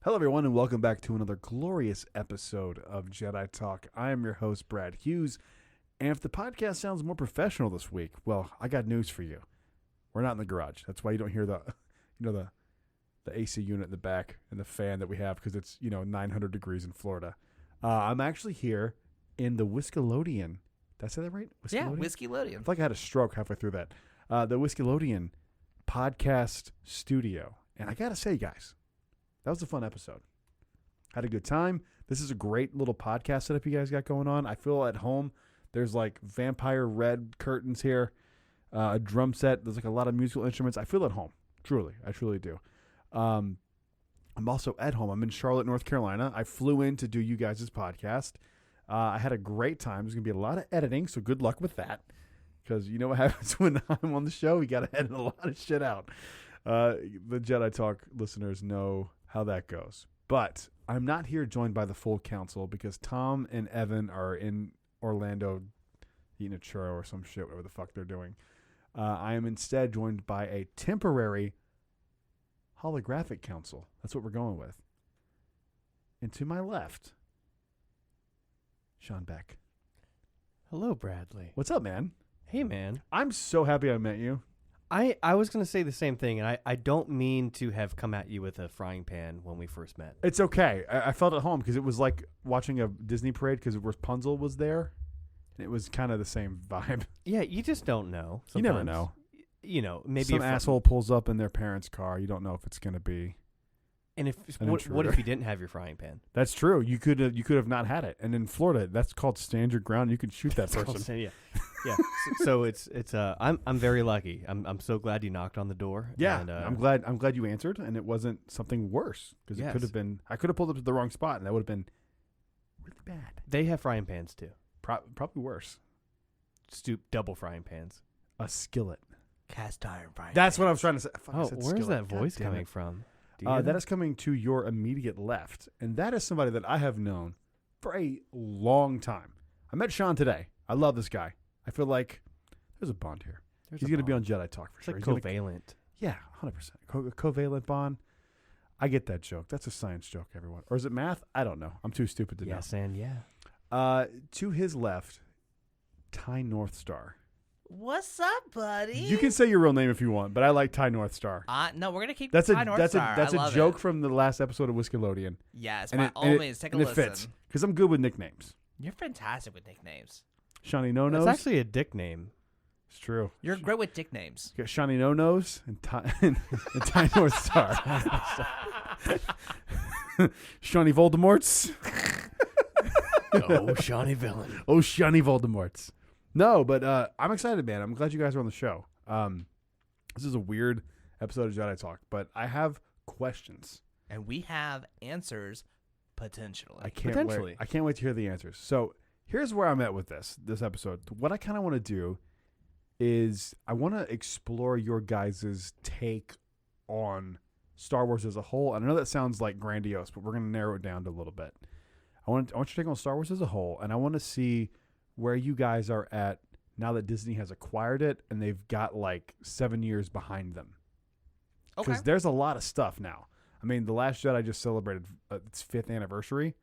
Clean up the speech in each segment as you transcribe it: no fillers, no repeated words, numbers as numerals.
Hello, everyone, and welcome back to another glorious episode of Jedi Talk. I am your host, Brad Hughes, and if the podcast sounds more professional this week, well, I got news for you. We're not in the garage. That's why you don't hear the AC unit in the back and the fan that we have because it's 900 degrees in Florida. I'm actually here in the Whiskeylodeon. Did I say that right? Whiskeylodeon? Yeah, Whiskeylodeon. I feel like I had a stroke halfway through that. The Whiskeylodeon podcast studio, and I gotta say, guys. That was a fun episode. Had a good time. This is a great little podcast setup you guys got going on. I feel at home. There's like vampire red curtains here, a drum set. There's like a lot of musical instruments. I feel at home. Truly. I truly do. I'm also at home. I'm in Charlotte, North Carolina. I flew in to do you guys' podcast. I had a great time. There's going to be a lot of editing, so good luck with that. Because you know what happens when I'm on the show? We got to edit a lot of shit out. The Jedi Talk listeners know how that goes. But I'm not here joined by the full council because Tom and Evan are in Orlando eating a churro or some shit, whatever the fuck they're doing. I am instead joined by a temporary holographic council. That's what we're going with. And to my left, Sean Beck. Hello, Bradley. What's up, man? Hey, man. I'm so happy I met you. I was going to say the same thing, and I don't mean to have come at you with a frying pan when we first met. It's okay. I felt at home because it was like watching a Disney parade because Rapunzel was there. And it was kind of the same vibe. Yeah, you just don't know. You never know. You know, maybe some asshole pulls up in their parents' car. You don't know if it's going to be. And what if you didn't have your frying pan? That's true. You could have not had it. And in Florida, that's called stand your ground. You could shoot that person. Yeah. So it's I'm very lucky. I'm so glad you knocked on the door. Yeah. And, I'm glad you answered, and it wasn't something worse because it could have been. I could have pulled up to the wrong spot, and that would have been really bad. They have frying pans too. Probably worse. Double frying pans. A skillet. Cast iron frying. That's what I was trying to say. Where's that voice coming from? That is coming to your immediate left, and that is somebody that I have known for a long time. I met Sean today. I love this guy. I feel like there's a bond here. He's going to be on Jedi Talk for sure. It's like covalent. Yeah, 100%. Covalent bond. I get that joke. That's a science joke, everyone. Or is it math? I don't know. I'm too stupid to know. Yes, and yeah. To his left, Ty North Star. What's up, buddy? You can say your real name if you want, but I like Ty North Star. No, we're gonna keep Ty North Star. That's a joke from the last episode of Whiskeylodeon. Yes, by all means, take a listen. It fits because I'm good with nicknames. You're fantastic with nicknames. Shawnee No Nose. It's actually a dick name. It's true. You're great with dick names. You got Shawnee No Nose and Ty North Star. Shawnee Voldemorts. Oh, Shawnee villain. Oh, Shawnee Voldemorts. No, but I'm excited, man. I'm glad you guys are on the show. This is a weird episode of Jedi Talk, but I have questions. And we have answers, potentially. I can't wait to hear the answers. So here's where I'm at with this episode. What I kind of want to do is I want to explore your guys' take on Star Wars as a whole. And I know that sounds like grandiose, but we're going to narrow it down to a little bit. I want your take on Star Wars as a whole, and I want to see where you guys are at now that Disney has acquired it and they've got like 7 years behind them. Okay. Because there's a lot of stuff now. I mean, The Last Jedi just celebrated its 5th anniversary,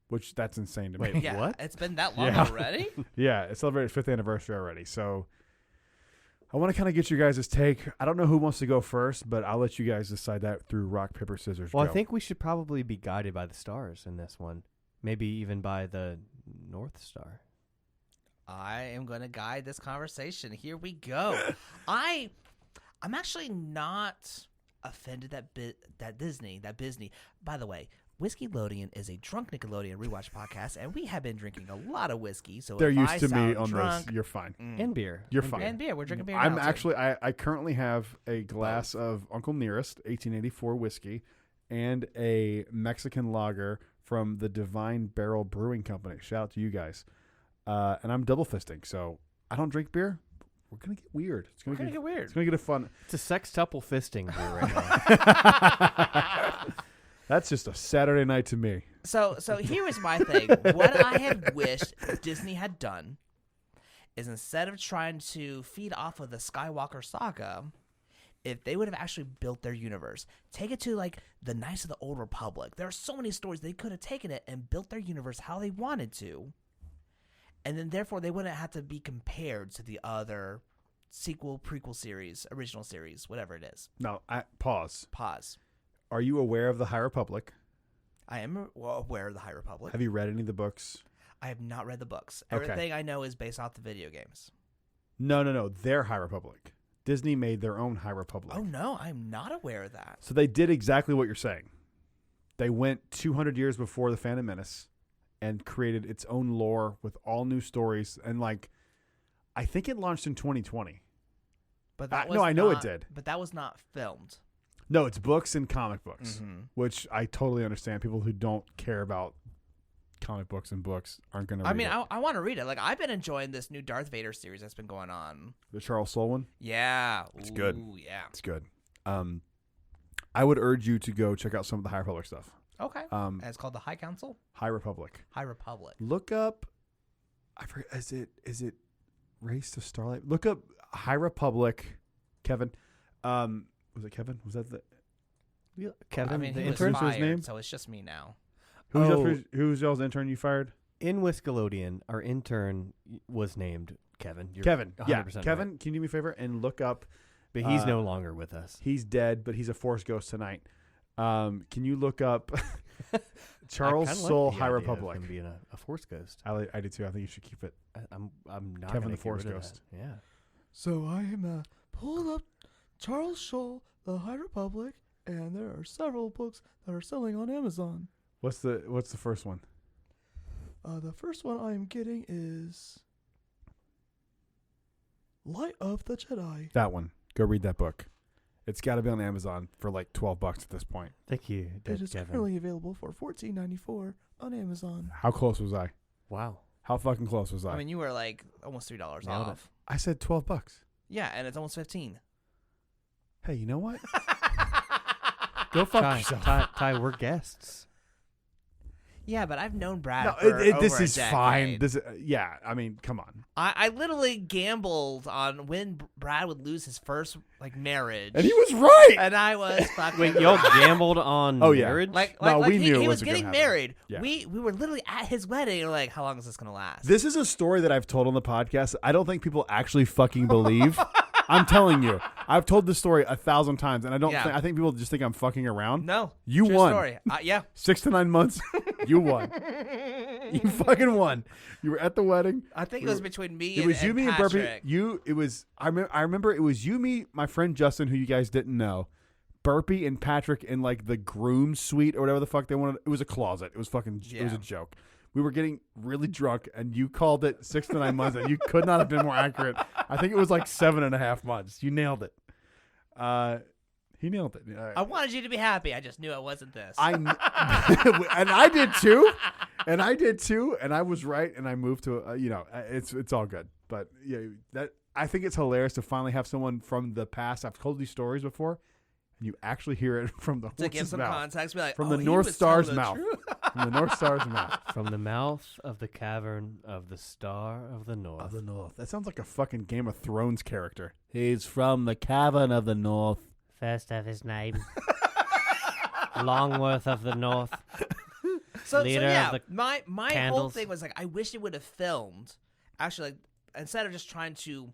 which that's insane to me. Wait, yeah, what? It's been that long already? Yeah, it celebrated its 5th anniversary already. So I want to kind of get your guys' take. I don't know who wants to go first, but I'll let you guys decide that through rock, paper, scissors, Well, go. I think we should probably be guided by the stars in this one. Maybe even by the North Star. I am going to guide this conversation. Here we go. I'm actually not offended that Disney. By the way, Whiskeylodeon is a drunk Nickelodeon rewatch podcast, and we have been drinking a lot of whiskey. So they're if used I to me sound on drunk, this. You're fine. And beer. You're fine. And beer. We're drinking beer. I'm now, actually. I currently have a glass of Uncle Nearest 1884 whiskey and a Mexican lager from the Divine Barrel Brewing Company. Shout out to you guys. And I'm double fisting, so I don't drink beer. We're gonna get weird. It's gonna get weird. It's gonna get a fun. It's a sextuple fisting beer right now. That's just a Saturday night to me. So here is my thing. What I had wished Disney had done is instead of trying to feed off of the Skywalker saga, if they would have actually built their universe, take it to like the Knights of the Old Republic. There are so many stories they could have taken it and built their universe how they wanted to. And then therefore they wouldn't have to be compared to the other sequel, prequel series, original series, whatever it is. Now, pause. Pause. Are you aware of the High Republic? I am aware of the High Republic. Have you read any of the books? I have not read the books. Okay. Everything I know is based off the video games. No. Their High Republic. Disney made their own High Republic. Oh, no. I'm not aware of that. So they did exactly what you're saying. They went 200 years before The Phantom Menace and created its own lore with all new stories. And, like, I think it launched in 2020. But that No, I know it not- did. But that was not filmed. No, it's books and comic books, Mm-hmm. which I totally understand. People who don't care about comic books and books aren't going to read I mean, it. I want to read it. Like, I've been enjoying this new Darth Vader series that's been going on. The Charles Soule one? Yeah. It's good. Ooh, yeah. It's good. I would urge you to go check out some of the High Republic stuff. Okay. Um, And it's called the High Council? High Republic. High Republic. Look up, I forget, is it Race to Starlight? Look up High Republic, Kevin. Was it Kevin? Was that the... Kevin, I mean, the he was intern. What's his fired, name? so it's just me now. Who's y'all's intern you fired? In Whiskeylodeon, our intern was named Kevin. You're Kevin. 100% Yeah. right. Kevin, can you do me a favor and look up... But he's no longer with us. He's dead, but he's a Force ghost tonight. Can you look up Charles I kinda Soule, like the High idea Republic? of him being a Force ghost. I do too. I think you should keep it. I'm not Kevin gonna the get Force rid of Ghost. that. Yeah. So I am pulled up Charles Soule, The High Republic, and there are several books that are selling on Amazon. What's the first one? The first one I am getting is Light of the Jedi. That one. Go read that book. It's got to be on Amazon for like $12 at this point. Thank you, It is Kevin. currently available for $14.94 on Amazon. How close was I? Wow. How fucking close was I? I mean, you were like almost $3 Nailed it. off. I said $12. Yeah, and it's almost 15. Hey, you know what? Go fuck yourself. Ty, we're guests. Yeah, but I've known Brad No, for this over a is fine. decade. This, yeah. I mean, come on. I literally gambled on when Brad would lose his first like marriage, And he was right. and I was fucking. Wait, y'all right. gambled on Oh, yeah. marriage? No, we knew it he was wasn't gonna getting happen. married. Yeah. We were literally at his wedding. And we're like, how long is this gonna last? This is a story that I've told on the podcast. I don't think people actually fucking believe. I'm telling you. I've told this story 1,000 times, and I don't. Yeah. I think people just think I'm fucking around. no, You true won. Story. Yeah. 6 to 9 months. You won. You fucking won. You were at the wedding. I think it was between me. It was you, me, and Burpee. Patrick. It was. I remember it was you, me, my friend Justin, who you guys didn't know, Burpee and Patrick in like the groom suite or whatever the fuck they wanted. It was a closet. It was fucking. It was a Yeah. joke. We were getting really drunk, and you called it 6 to 9 months, and you could not have been more accurate. I think it was like 7.5 months. You nailed it. He nailed it. I wanted you to be happy. I just knew it wasn't this. and I did too, and I was right, and I moved to it's all good. But yeah, that I think it's hilarious to finally have someone from the past. I've told these stories before, and you actually hear it from the to give horse's some mouth, context, be like, from oh, the he North was Star's telling the mouth, truth. from the North Star's mouth. From the mouth of the cavern of the Star of the North. Of the North. That sounds like a fucking Game of Thrones character. He's from the cavern of the North. First of his name. Longworth of the North. So Leader yeah, of the my whole candles. thing was like, I wish it would have filmed. Actually, like instead of just trying to,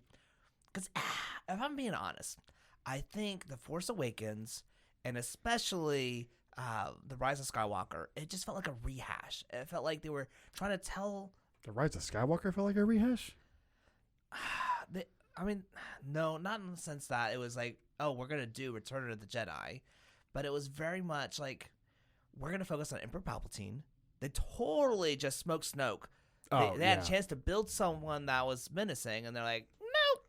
because if I'm being honest, I think The Force Awakens and especially The Rise of Skywalker, it just felt like a rehash. It felt like they were trying to tell. The Rise of Skywalker felt like a rehash. I mean, no, not in the sense that it was like, oh, we're gonna do Return of the Jedi, but it was very much like we're gonna focus on Emperor Palpatine. They totally just smoked Snoke. They had a chance to build someone that was menacing, and they're like, no.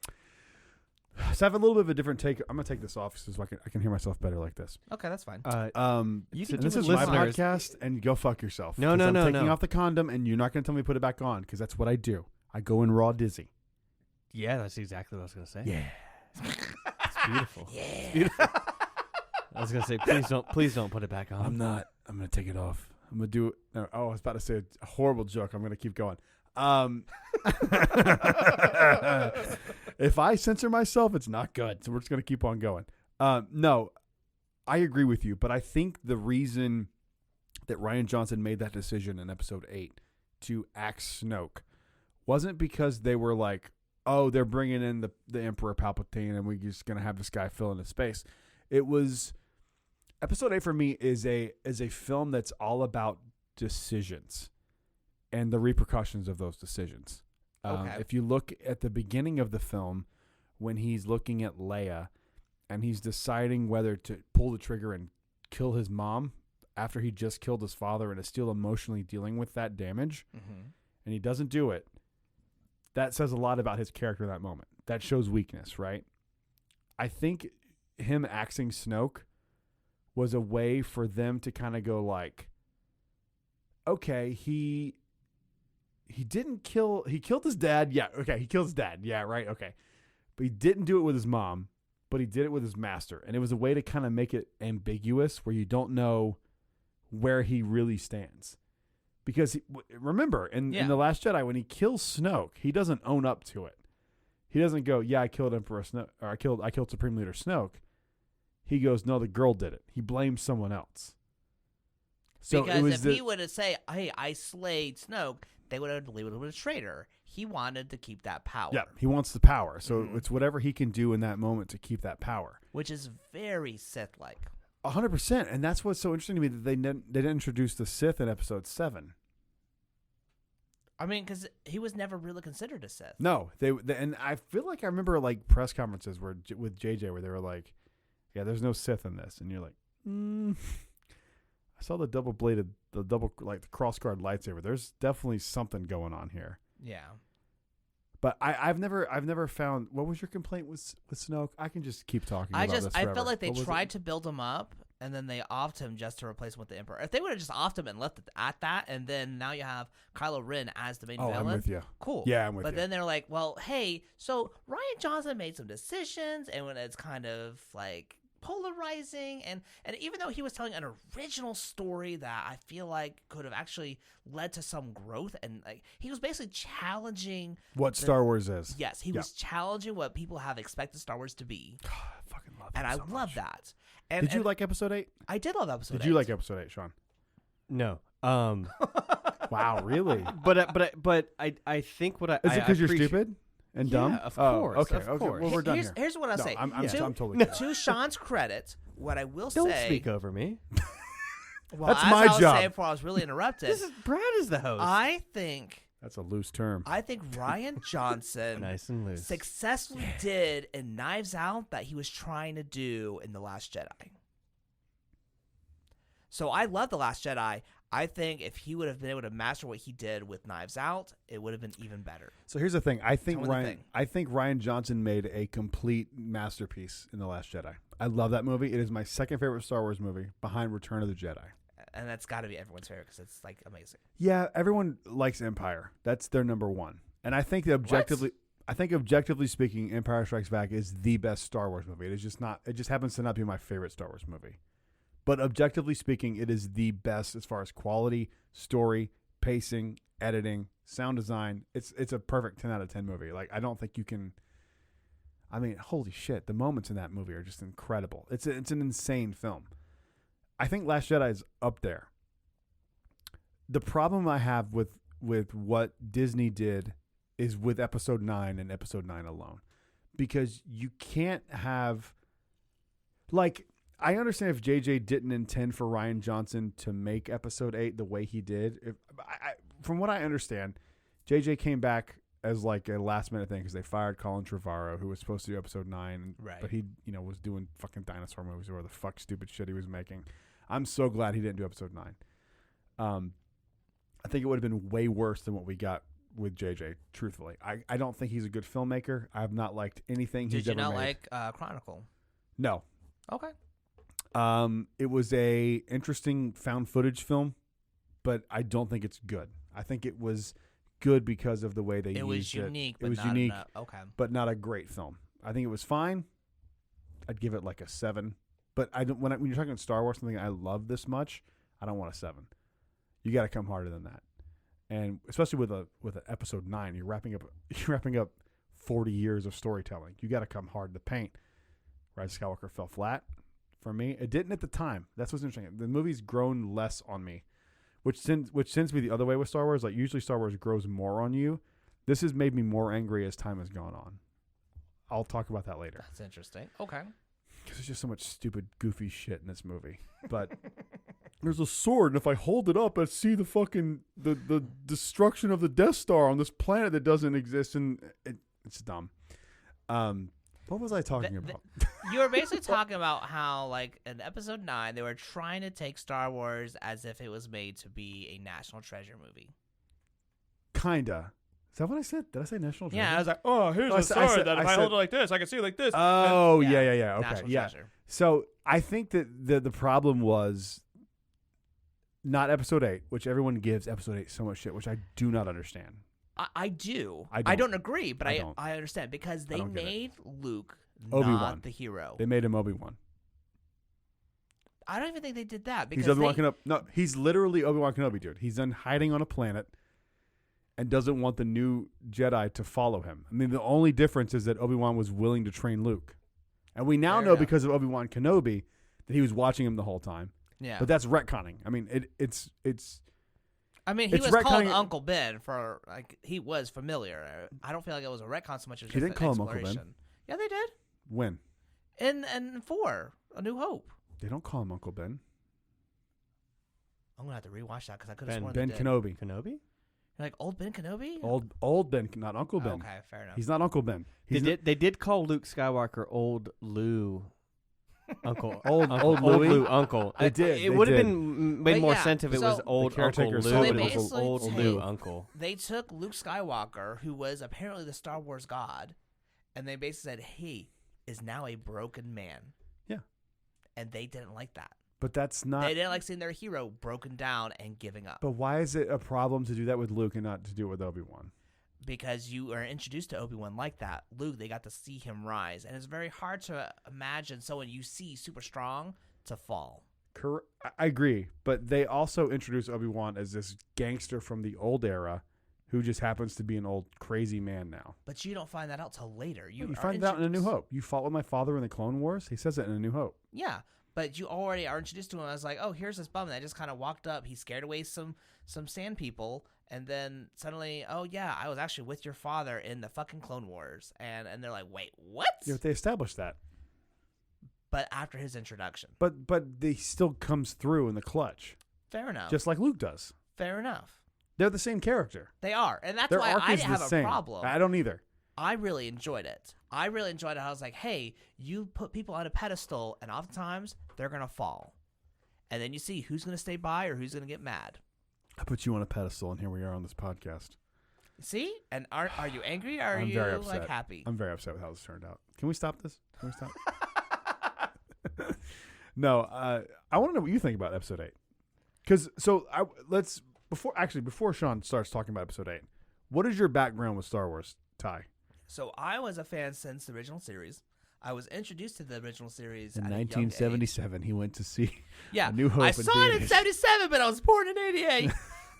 So I have a little bit of a different take. I'm gonna take this off so I can hear myself better like this. Okay, that's fine. You So can this do is it, my listeners. podcast, and go fuck yourself. No, 'Cause no, I'm no, taking no. off the condom, and you're not gonna tell me to put it back on because that's what I do. I go in raw dizzy. Yeah, that's exactly what I was going to say. Yeah. It's beautiful. Yeah. It's beautiful. I was going to say, please don't put it back on. I'm not. I'm gonna take it off. I'm gonna do it. No, I was about to say a horrible joke. I'm gonna keep going. If I censor myself, it's not good. So we're just gonna keep on going. No, I agree with you, but I think the reason that Rian Johnson made that decision in episode 8 to axe Snoke wasn't because they were like, oh, they're bringing in the Emperor Palpatine and we're just going to have this guy fill in his space. It was episode 8 for me is a film that's all about decisions and the repercussions of those decisions. Okay. If you look at the beginning of the film when he's looking at Leia and he's deciding whether to pull the trigger and kill his mom after he just killed his father and is still emotionally dealing with that damage, and he doesn't do it, that says a lot about his character in that moment. That shows weakness, right? I think him axing Snoke was a way for them to kind of go like, okay, he killed his dad. Yeah, okay, he killed his dad. Yeah, right, okay. But he didn't do it with his mom, but he did it with his master. And it was a way to kind of make it ambiguous where you don't know where he really stands. Because remember, in The Last Jedi, when he kills Snoke, he doesn't own up to it. He doesn't go, yeah, I killed Emperor Snoke, or I killed Supreme Leader Snoke. He goes, no, the girl did it. He blames someone else. So because if he would have said, hey, I slayed Snoke, they would have labeled him a traitor. He wanted to keep that power. Yeah, he wants the power. So it's whatever he can do in that moment to keep that power. Which is very Sith-like. 100%. And that's what's so interesting to me, that they didn't introduce the Sith in episode 7. I mean, because he was never really considered a Sith. No, they and I feel like I remember like press conferences with JJ where they were like, yeah, there's no Sith in this. And you're like, I saw the the cross-guard lightsaber. There's definitely something going on here. Yeah. But I've never found, what was your complaint with Snoke? I can just keep talking about this forever. I felt like they tried to build him up and then they offed him just to replace him with the Emperor. If they would have just offed him and left it at that, and then now you have Kylo Ren as the main villain. I'm with you. Cool. Yeah, I'm with you. But then they're like, well, hey, so Rian Johnson made some decisions, and when it's kind of like polarizing, and even though he was telling an original story that I feel like could have actually led to some growth, and like he was basically challenging what Star Wars is. Yes, he was challenging what people have expected Star Wars to be. God, I fucking love it. And I love that. And, did you like episode 8? I did love episode 8. Did you like episode 8, Sean? No. Wow, really? But I think what I is it because you're stupid and dumb? Yeah, of course. Okay, of okay. course. Well, we're done here. Here's what I'll say. I'm totally kidding. To Sean's credit, what I will Don't say. speak over me. Well, That's as my I was job. saying before I was really interrupted. Brad is the host. I think That's a loose term. Rian Johnson Nice and loose. successfully did in Knives Out that he was trying to do in The Last Jedi. So I love The Last Jedi. I think if he would have been able to master what he did with Knives Out, it would have been even better. So here's the thing. I think Tell me the thing. Rian Johnson made a complete masterpiece in The Last Jedi. I love that movie. It is my second favorite Star Wars movie behind Return of the Jedi. And that's got to be everyone's favorite because it's like amazing. Yeah, everyone likes Empire. That's their number one. And I think that objectively speaking, Empire Strikes Back is the best Star Wars movie. It just happens to not be my favorite Star Wars movie. But objectively speaking, it is the best as far as quality, story, pacing, editing, sound design. It's a perfect 10 out of 10 movie. Like, I don't think you can. I mean, holy shit, the moments in that movie are just incredible. It's an insane film. I think Last Jedi is up there. The problem I have with what Disney did is with Episode 9 and Episode 9 alone. Because you can't have, like, I understand if JJ didn't intend for Rian Johnson to make Episode 8 the way he did. From what I understand, JJ came back as like a last minute thing because they fired Colin Trevorrow, who was supposed to do Episode 9, right. But he, was doing fucking dinosaur movies or the fuck stupid shit he was making. I'm so glad he didn't do Episode 9. I think it would have been way worse than what we got with JJ, truthfully. I don't think he's a good filmmaker. I have not liked anything he's ever made. Did you not like Chronicle? No. Okay. It was a interesting found footage film, but I don't think it's good. I think it was good because of the way they used it. It was unique. It was unique, okay. but not a great film. I think it was fine. I'd give it like a 7. But I don't. When you're talking Star Wars, something I love this much, I don't want a 7. You got to come harder than that, and especially with a Episode 9, you're wrapping up 40 years of storytelling. You got to come hard. The paint. Rise of Skywalker fell flat for me. It didn't at the time. That's what's interesting. The movie's grown less on me, which tends to be the other way with Star Wars. Like usually Star Wars grows more on you. This has made me more angry as time has gone on. I'll talk about that later. That's interesting. Okay. Because there's just so much stupid, goofy shit in this movie. But there's a sword, and if I hold it up, I see the fucking the destruction of the Death Star on this planet that doesn't exist, and it's dumb. What was I talking about? You were basically talking about how, like, in Episode 9, they were trying to take Star Wars as if it was made to be a national treasure movie. Kinda. Is that what I said? Did I say national treasure? Yeah, I was like, Oh, here's a sword that if I hold it like this, I can see it like this. Oh, And- yeah. Okay, national yeah. treasure. So I think that the problem was not Episode 8, which everyone gives Episode 8 so much shit, which I do not understand. I do. I I don't. don't agree, but I don't. I understand because they don't get it. made Luke Obi-Wan. not the hero. They made him Obi-Wan. I don't even think they did that He's because Obi-Wan Kenobi. No, he's literally Obi-Wan Kenobi, dude. He's then hiding on a planet and doesn't want the new Jedi to follow him. I mean, the only difference is that Obi-Wan was willing to train Luke. And we now Fair know enough. because of Obi-Wan Kenobi that he was watching him the whole time. yeah. But that's retconning. I mean, it's I mean, he it's was called retconning- Uncle Ben for like he was familiar. I don't feel like it was a retcon so much as He just didn't an call him Uncle Ben. exploration. Yeah, they did. when? In 4, A New Hope. They don't call him Uncle Ben. I'm gonna have to rewatch that because I could have Ben- sworn Ben they did. Kenobi. Kenobi? You're like old Ben Kenobi. Old Ben, not Uncle Ben. Okay, fair enough. He's not Uncle Ben. They He's did call Luke Skywalker Old Lou. Uncle. Old Louis. Louis? Uncle. They did, It they would have did. been made But more yeah, sense if it was so- old The Uncle caretaker Lou, said but it it was was basically old take- Lou Uncle. They took Luke Skywalker, who was apparently the Star Wars god, and they basically said, "He is now a broken man." Yeah. And they didn't like that. But that's not. They didn't like seeing their hero broken down and giving up. But why is it a problem to do that with Luke and not to do it with Obi-Wan? Because you are introduced to Obi-Wan like that. Luke, they got to see him rise. And it's very hard to imagine someone you see super strong to fall. I agree, but they also introduced Obi-Wan as this gangster from the old era who just happens to be an old crazy man now. But you don't find that out till later. You are find that in A New introduced- Hope. You fought with my father in the Clone Wars. He says it in A New Hope. Yeah, but you already are introduced to him. I was like, oh, here's this bum that just kind of walked up. He scared away some sand people. And then suddenly, oh, yeah, I was actually with your father in the fucking Clone Wars. And they're like, wait, what? Yeah, but they established that. But after his introduction. But they still comes through in the clutch, Fair enough. just like Luke does. Fair enough. They're the same character. They are. And that's Their why arc I is didn't the have a same. problem. I don't either. I really enjoyed it. I was like, hey, you put people on a pedestal, and oftentimes they're going to fall. And then you see who's going to stay by or who's going to get mad. I put you on a pedestal, and here we are on this podcast. See? And are you angry or are I'm you very upset. like happy? I'm very upset with how this turned out. Can we stop this? Can we stop? No, I want to know what you think about Episode 8. Because before Sean starts talking about Episode 8, what is your background with Star Wars, Ty? So I was a fan since the original series. I was introduced to the original series In at a young age. 1977, he went to see Yeah, A New Hope I in saw it in theaters. 77, but I was born in 88.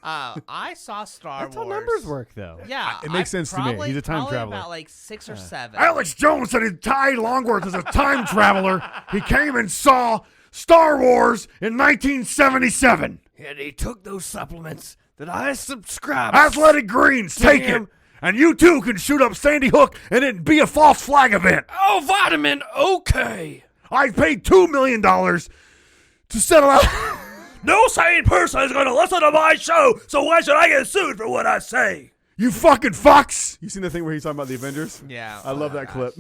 I saw Star That's Wars. how numbers work, though. Yeah, It makes sense to me. probably- He's a time probably traveler. About like 6 or 7. Alex Jones said Ty Longworth is a time traveler. He came and saw Star Wars in 1977. And he took those supplements that I subscribed. Athletic Greens, take it. Damn. And you too can shoot up Sandy Hook and it be a false flag event. Oh, vitamin, okay. I paid $2 million to settle out. No sane person is going to listen to my show, so why should I get sued for what I say? You fucking fucks. You seen the thing where he's talking about the Avengers? Yeah. I love that clip.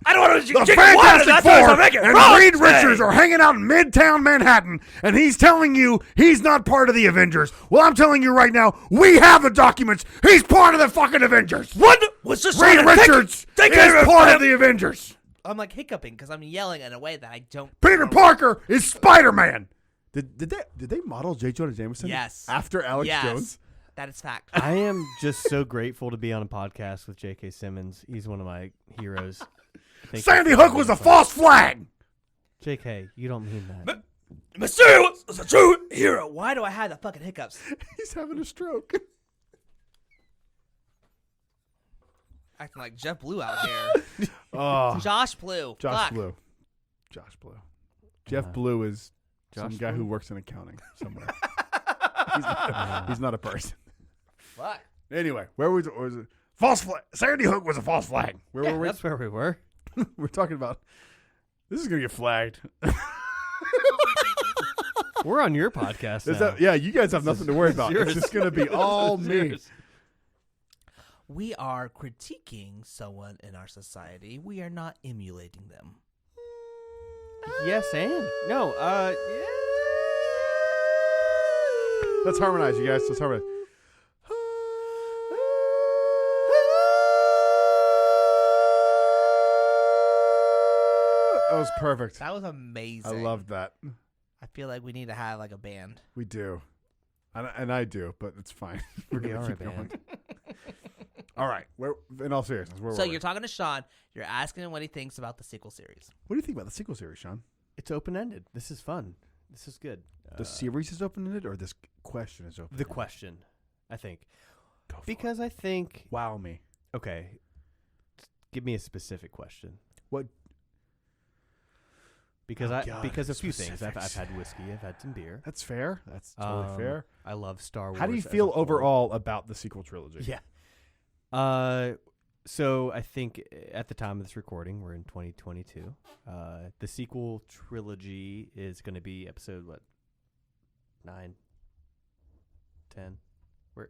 I don't want to The Fantastic Four and Reed Richards are hanging out in Midtown Manhattan, and he's telling you he's not part of the Avengers. Well, I'm telling you right now, we have the documents. He's part of the fucking Avengers. What was just Reed Richards take is care of part him. of the Avengers. I'm like hiccuping because I'm yelling in a way that I don't. Peter Parker is Spider-Man. Did they model J. Jonah Jameson? Yes. After Alex Yes. Jones? That is fact. I am just so grateful to be on a podcast with J.K. Simmons. He's one of my heroes. Thank you Sandy for Hook having was me a on. false flag. J.K., you don't mean that. Mysterio is a true hero. Why do I have the fucking hiccups? He's having a stroke. Acting like Jeff Blue out here. Oh, Josh Blue. Josh Fuck. Blue. Josh Blue. Jeff Blue is some Josh guy Blue? who works in accounting somewhere. He's not a person. Fuck. Anyway, where was it? False flag. Sandy Hook was a false flag. Where were we? That's where we were. We're talking about. This is gonna get flagged. We're on your podcast Is now. that, yeah, you guys have nothing to worry about. yours. It's just gonna be all me. We are critiquing someone in our society. We are not emulating them. Yes, and no. Let's harmonize, you guys. Let's harmonize. That was perfect. That was amazing. I loved that. I feel like we need to have like a band. We do. And I do, but it's fine. We're We going are to a keep going. band. All right. In all seriousness, where So were we? you're talking to Sean. You're asking him what he thinks about the sequel series. What do you think about the sequel series, Sean? It's open ended. This is fun. This is good. The series is open-ended, or this question is open? The question, I think, Go for because I think it. Wow me. okay. Give me a specific question. What? Because Oh, God, because a few things. specifics. I've had whiskey. I've had some beer. That's fair. That's totally fair. I love Star Wars. How do you as a feel whole. overall about the sequel trilogy? Yeah. So I think at the time of this recording, we're in 2022. The sequel trilogy is going to be episode 9, 10. Where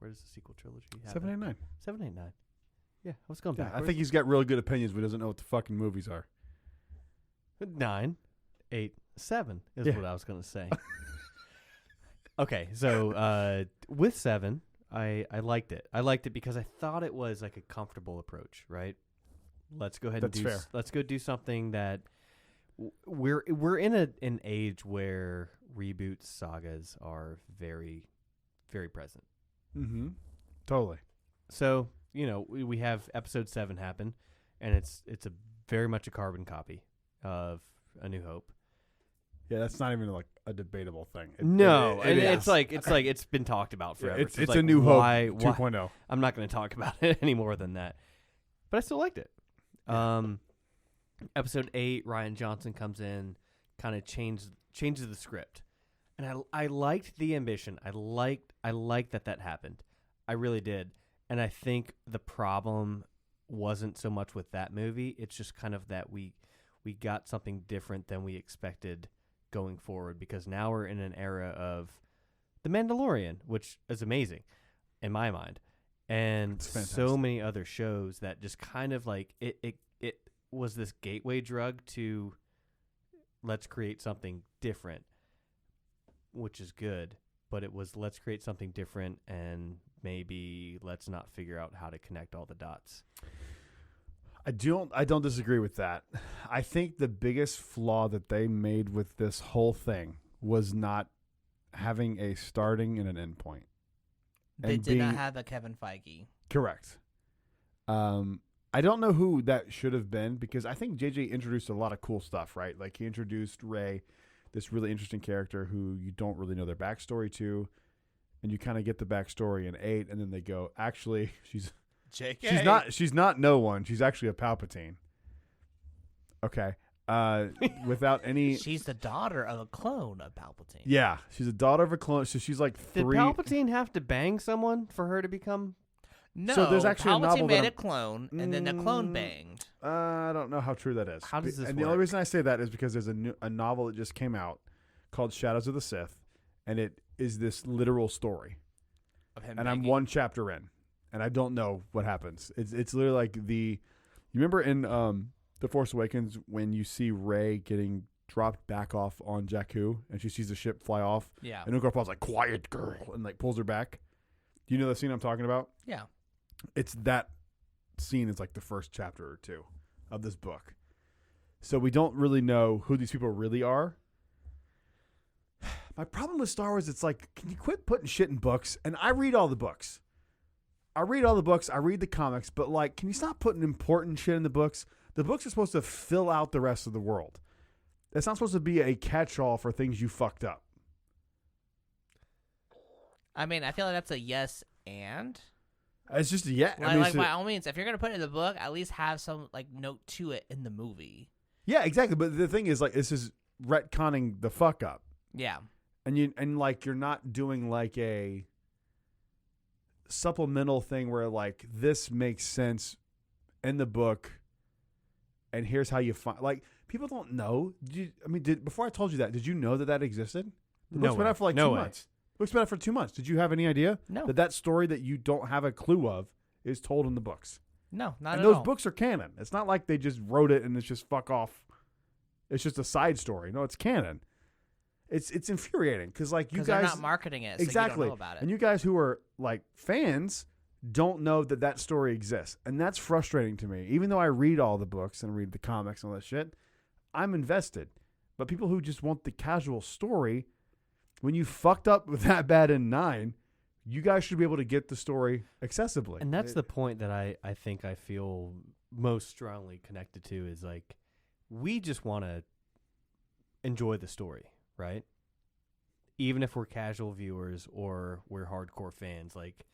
does the sequel trilogy happen? 7, 8, 9. 7, 8, 9. Yeah, I was going Yeah, backwards. I think he's got really good opinions, but he doesn't know what the fucking movies are. 9, 8, 7 is Yeah. what I was going to say. Okay, so with 7, I liked it. I liked it because I thought it was like a comfortable approach, right? Let's go ahead That's and do. fair. Let's go do something that we're in an age where reboot sagas are very, very present. Mm-hmm. Totally. So we have episode 7 happen, and it's a very much a carbon copy of A New Hope. Yeah, that's not even like a debatable thing. No, it and is. it's like it's been talked about Yeah, forever. it's like, a New Hope why, 2.0. I'm not going to talk about it any more than that, but I still liked it. Episode 8, Ryan Johnson comes in, kind of changes the script, and I liked the ambition. I liked that happened. I really did, and I think the problem wasn't so much with that movie. It's just kind of that we got something different than we expected going forward, because now we're in an era of The Mandalorian, which is amazing in my mind, and It's so fantastic. many other shows that just kind of like it was this gateway drug to let's create something different, which is good, but it was let's create something different and maybe let's not figure out how to connect all the dots. I don't disagree with that. I think the biggest flaw that they made with this whole thing was not having a starting and an end point. They And did not being- have a Kevin Feige. Correct. I don't know who that should have been, because I think JJ introduced a lot of cool stuff, right? Like he introduced Rey, this really interesting character who you don't really know their backstory to, and you kind of get the backstory in 8, and then they go, actually, she's not no one. She's actually a Palpatine. Okay. Without any. She's the daughter of a clone of Palpatine. Yeah, she's a daughter of a clone. So she's like Did 3. Palpatine have to bang someone for her to become? No, So there's actually a Palpatine novel that made I'm- a clone, and then the clone banged. I don't know how true that is. How does this And the only work? reason I say that is because there's a novel that just came out called Shadows of the Sith, and it is this literal story. Of him And I'm banging. one chapter in, and I don't know what happens. It's literally like you remember in The Force Awakens when you see Rey getting dropped back off on Jakku, and she sees the ship fly off, Yeah. and Ugar Paul's like, "Quiet, girl," and like pulls her back. Do you know the scene I'm talking about? Yeah. It's that scene is like the first chapter or 2 of this book. So we don't really know who these people really are. My problem with Star Wars, it's like, can you quit putting shit in books? And I read all the books. I read the comics, but like, can you stop putting important shit in the books? The books are supposed to fill out the rest of the world. It's not supposed to be a catch-all for things you fucked up. I mean, I feel like that's a yes and. It's just yeah. Like, I mean, like by all means, if you're gonna put it in the book, at least have some like note to it in the movie. yeah, exactly. But the thing is, like, this is retconning the fuck up, Yeah. and you're not doing like a supplemental thing where like this makes sense in the book, and here's how you find like people don't know. Before I told you that, did you know that existed? The book's been out for like 2 months. The book's been out for 2 months. Did you have any idea No. that story that you don't have a clue of is told in the books? No, not And at those all. books are canon. It's not like they just wrote it and it's just fuck off. It's just a side story. No, it's canon. It's infuriating because like you guys they're not marketing it, so exactly, you don't know about it. and you guys who are like fans don't know that story exists, and that's frustrating to me. Even though I read all the books and read the comics and all that shit, I'm invested. But people who just want the casual story, when you fucked up with that bad in 9, you guys should be able to get the story accessibly. And that's the point that I think I feel most strongly connected to is like, we just want to enjoy the story, right? Even if we're casual viewers or we're hardcore fans, like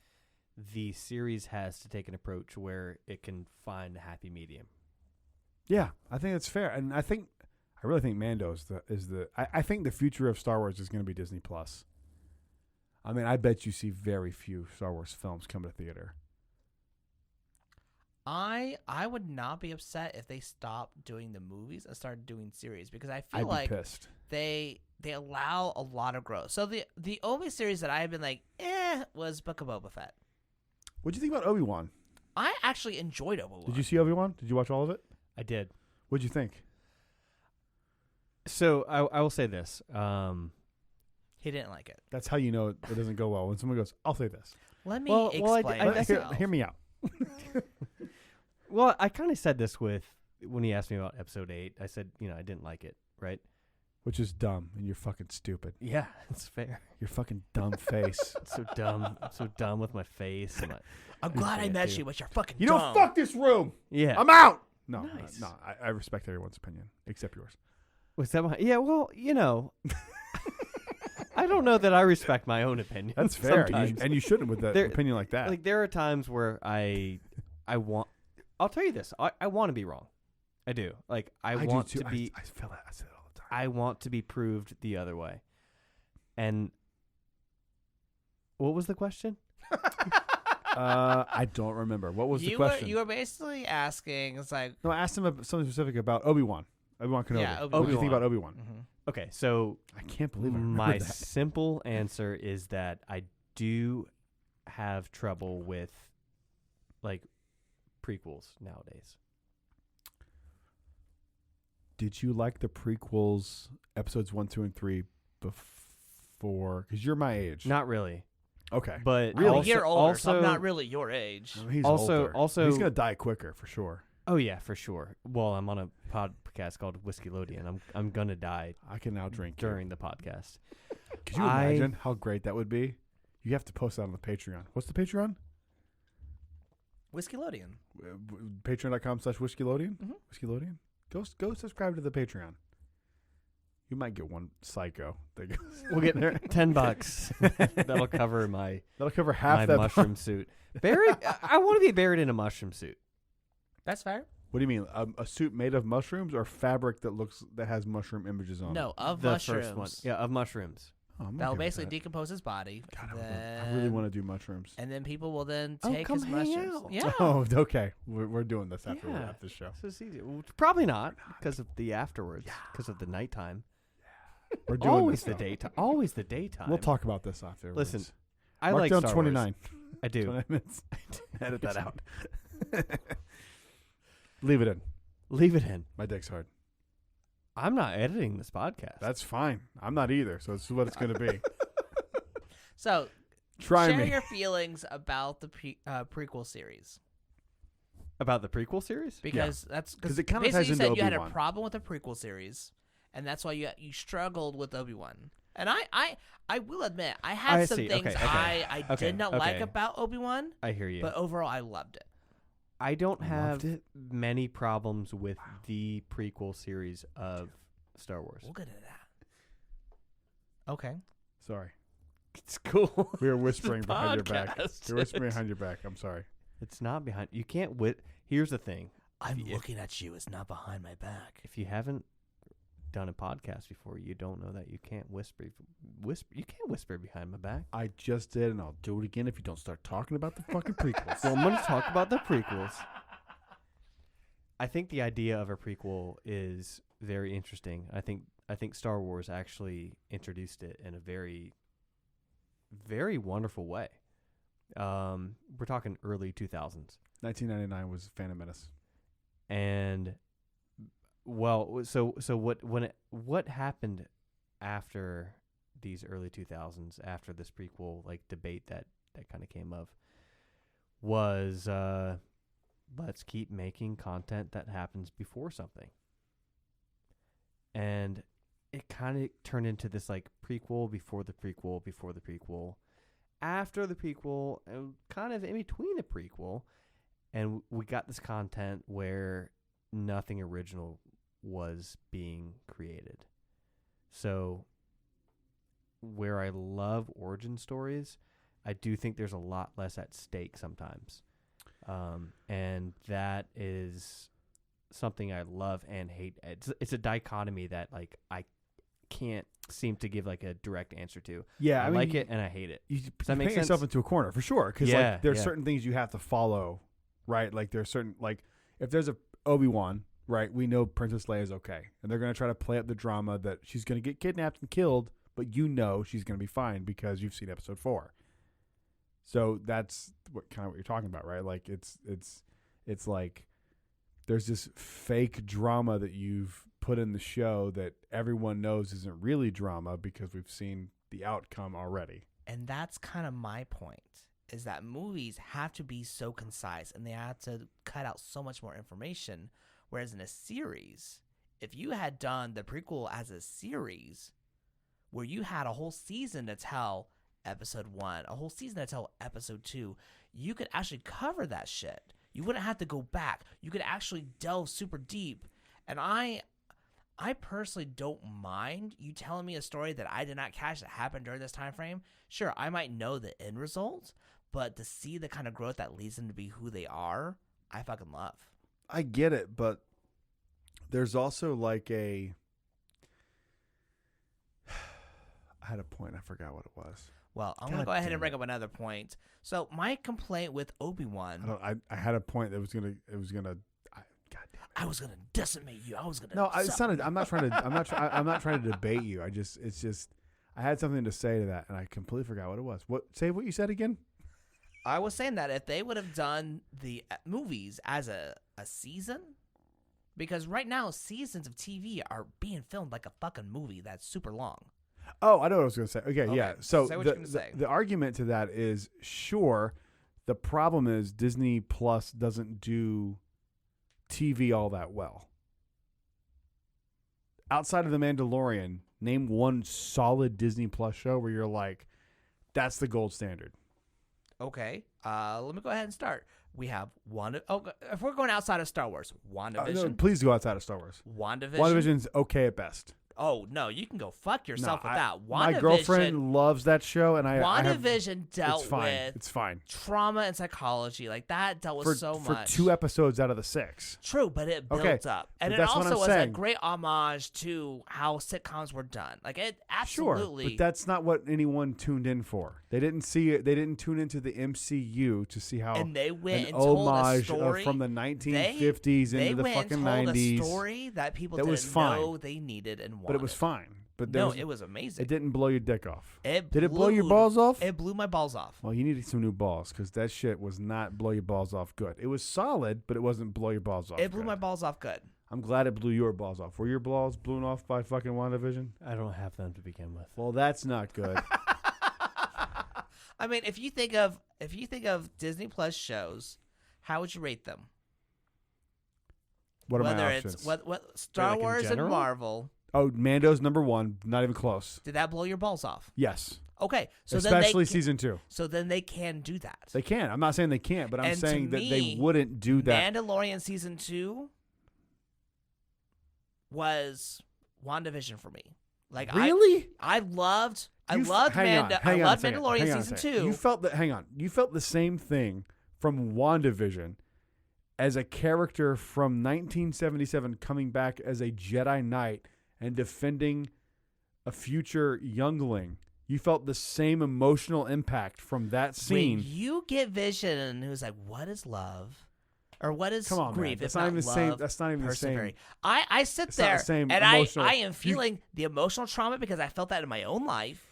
the series has to take an approach where it can find a happy medium. Yeah, I think that's fair, and I really think Mando I think the future of Star Wars is going to be Disney Plus. I mean, I bet you see very few Star Wars films come to theater. I would not be upset if they stopped doing the movies and started doing series because I feel I'd like be pissed. they allow a lot of growth. So the only series that I've been like, was Book of Boba Fett. What'd you think about Obi-Wan? I actually enjoyed Obi-Wan. Did you see Obi-Wan? Did you watch all of it? I did. What'd you think? So I will say this. He didn't like it. That's how you know it doesn't go well. When someone goes, I'll say this. Let me Well, explain I myself. Hear me out. Well, I kind of said this when he asked me about episode 8. I said, I didn't like it, right? Which is dumb, and you're fucking stupid. Yeah, it's fair. Your fucking dumb face. So dumb. I'm so dumb with my face. And I'm glad I Yeah, met too. you, but you're fucking You dumb. don't fuck this room. yeah. I'm out. No, Nice. no. I respect everyone's opinion except yours. Was that yeah, well, I don't know that I respect my own opinion. That's fair, sometimes. and you shouldn't with an opinion like that. Like there are times where I'll tell you this. I want to be wrong. I do. Like I want do too. to be. I feel that. I say it all the time. I want to be proved the other way. And what was the question? I don't remember. What was the question? You were basically asking. It's like, No, I asked him something specific about Obi-Wan. Obi-Wan Kenobi. Yeah, What do you think Obi-Wan. about Obi-Wan? Okay, so I can't believe I remember my that. simple answer is that I do have trouble with like prequels nowadays. Did you like the prequels, episodes 1, 2, and 3 before? Because you're my age. Not really, Okay. but I'm a also, year older, so I'm also- not really your age. No, he's also- older. also- he's gonna die quicker for sure. Oh yeah, for sure. Well, I'm on a podcast called Whiskeylodeon. I'm gonna die I can now drink you. during the podcast. Could you imagine how great that would be? You have to post that on the Patreon. What's the Patreon? Whiskeylodeon. Patreon.com/Whiskeylodeon. Mhm. Whiskeylodeon. Go subscribe to the Patreon. You might get one psycho that goes. We'll get $10. That'll cover my That'll cover half my that mushroom suit. Buried. I want to be buried in a mushroom suit. That's fair. What do you mean? A suit made of mushrooms or fabric that has mushroom images on it? No, of The mushrooms. first one. Yeah, of mushrooms. Oh, I'm That will okay with basically that. decompose his body. God, then, I really want to do mushrooms. And then people will then Oh, take come his hang mushrooms. out. Yeah. Oh, okay. We're doing this after we Yeah. wrap this show. This is easy. Well, probably not because of the afterwards. Because of the nighttime. We're doing Always this, the though. daytime. Always the daytime. We'll talk about this after. Listen, I Mark like down Star 29. Wars. I do. 29 minutes. Edit that out. Leave it in. Leave it in. My dick's hard. I'm not editing this podcast. That's fine. I'm not either. So this is what it's going to be. So, Try share me. your feelings about the prequel series. About the prequel series? Because that's 'Cause it kinda basically ties you into said you had a Obi-Wan. problem with the prequel series, and that's why you struggled with Obi-Wan. And I will admit I had I some see. things Okay, okay. I Okay, did not like okay. about Obi-Wan, I hear you. but overall I loved it. I don't Loved have it? many problems with the prequel series of Star Wars. We'll get into that. Okay. Sorry. It's cool. We were whispering behind your back. podcast. We were whispering behind your back. I'm sorry. It's not behind. You can't Here's the thing. I'm looking at you. It's not behind my back. If you haven't done a podcast before, you don't know that you can't whisper. You can't whisper behind my back. I just did, and I'll do it again if you don't start talking about the fucking prequels. So I'm going to talk about the prequels. I think the idea of a prequel is very interesting. I think Star Wars actually introduced it in a very, very wonderful way. We're talking early 2000s. 1999 was Phantom Menace. And well, so what happened after these early 2000s, after this prequel like debate that kind of came of, was let's keep making content that happens before something. And it kind of turned into this like prequel before the prequel before the prequel after the prequel and kind of in between the prequel. And we got this content where nothing original was being created. So where I love origin stories, I do think there's a lot less at stake sometimes. And that is something I love and hate. It's a dichotomy that like I can't seem to give like a direct answer to. Yeah, I mean, like it and I hate it. You Does that make paint yourself sense? into a corner for sure, because Yeah, like there's yeah. certain things you have to follow, right? Like there's certain, like if there's a Obi-Wan, right? We know Princess Leia is okay, and they're gonna try to play up the drama that she's gonna get kidnapped and killed, but you know she's gonna be fine because you've seen Episode 4. So that's what you're talking about, right? Like it's like there's this fake drama that you've put in the show that everyone knows isn't really drama because we've seen the outcome already. And that's kind of my point, is that movies have to be so concise and they have to cut out so much more information. Whereas in a series, if you had done the prequel as a series where you had a whole season to tell Episode 1, a whole season to tell Episode 2, you could actually cover that shit. You wouldn't have to go back. You could actually delve super deep. And I personally don't mind you telling me a story that I did not catch that happened during this time frame. Sure, I might know the end result, but to see the kind of growth that leads them to be who they are, I fucking love. I get it, but there's also like I had a point. I forgot what it was. Well, I'm going to go ahead and bring up another point. So my complaint with Obi-Wan... I had a point that was gonna. I was going to decimate you. I was going to... No, it's not. I'm not trying to. I'm not trying to debate you. It's just. I had something to say to that, and I completely forgot what it was. Say what you said again. I was saying that if they would have done the movies as a season, because right now seasons of TV are being filmed like a fucking movie that's super long. Oh, I know what I was going to say. Okay, yeah. So say what you're gonna say. the argument to that is, sure, the problem is Disney Plus doesn't do TV all that well. Outside of The Mandalorian, name one solid Disney Plus show where you're like, that's the gold standard. Okay, let me go ahead and start. We have if we're going outside of Star Wars, WandaVision. No, please go outside of Star Wars. WandaVision. WandaVision's okay at best. Oh, no, you can go fuck yourself with that. My girlfriend loves that show, and WandaVision dealt it's fine. with It's fine. trauma and psychology. Like, that dealt with so much. For 2 episodes out of the 6. True, but it built up. And but it that's what also I'm was a saying. great homage to how sitcoms were done. Like, it Sure, absolutely... but that's not what anyone tuned in for. They didn't see it. They didn't tune into the MCU to see how and they went an and told a homage story from the 1950s they into the went fucking and told 90s. a story that people that didn't was fine. know they needed and wanted. But it was fine. But No, it was amazing. It didn't blow your dick off. Did it blow your balls off? It blew my balls off. Well, you needed some new balls because that shit was not blow your balls off good. It was solid, but it wasn't blow your balls off It blew good. my balls off good. I'm glad it blew your balls off. Were your balls blown off by fucking WandaVision? I don't have them to begin with. Well, that's not good. I mean, if you think of Disney Plus shows, how would you rate them? What are Whether my it's options? what Star like in Wars and general? Marvel, Oh, Mando's number 1. Not even close. did that blow your balls off? Yes. Okay, so Especially then season 2. so then they can do that. They can. I'm not saying they can't, but I'm And to saying that they me, wouldn't do that. Mandalorian season 2 was WandaVision for me. Like Really? I loved I loved Mandalorian hang on a season second. 2. You felt that. Hang on. You felt the same thing from WandaVision as a character from 1977 coming back as a Jedi Knight and defending a future youngling. You felt the same emotional impact from that scene. When you get Vision, who's like, "What is love?" Or what is Come on, grief? man. That's It's not even the same. love, That's not even the same. persevering. I sit It's not the there same and emotional- I am feeling the emotional trauma because I felt that in my own life.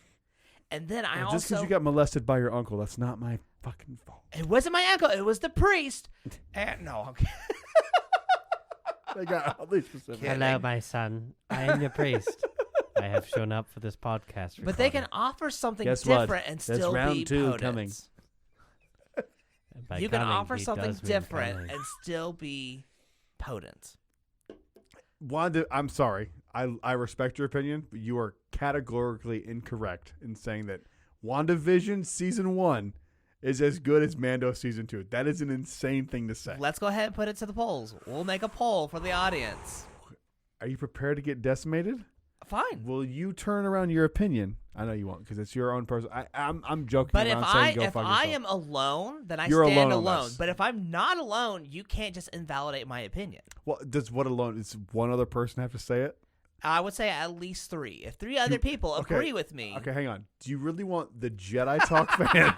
And then I Just because also you got molested by your uncle, that's not my fucking fault. it wasn't my uncle, it was the priest. And no, okay. They got all these specific. Kidding. Hello, my son. I am your priest. I have shown up for this podcast. But they can recording. offer something Guess what? different and There's still round be 2 potent. coming. And by You can coming, offer he something does mean different coming. and still be potent. Wanda, I'm sorry. I respect your opinion, but you are categorically incorrect in saying that WandaVision Season 1 is as good as Mando Season 2. That is an insane thing to say. Let's go ahead and put it to the polls. We'll make a poll for the audience. Are you prepared to get decimated? Fine. Will you turn around your opinion? I know you won't because it's your own person. I'm joking But around if saying go if fuck I yourself. am alone, then I You're stand alone on alone. this. But if I'm not alone, you can't just invalidate my opinion. Well, does what alone? Does one other person have to say it? I would say at least 3. If 3 other people okay. agree with me, Okay, hang on. Do you really want the Jedi Talk fans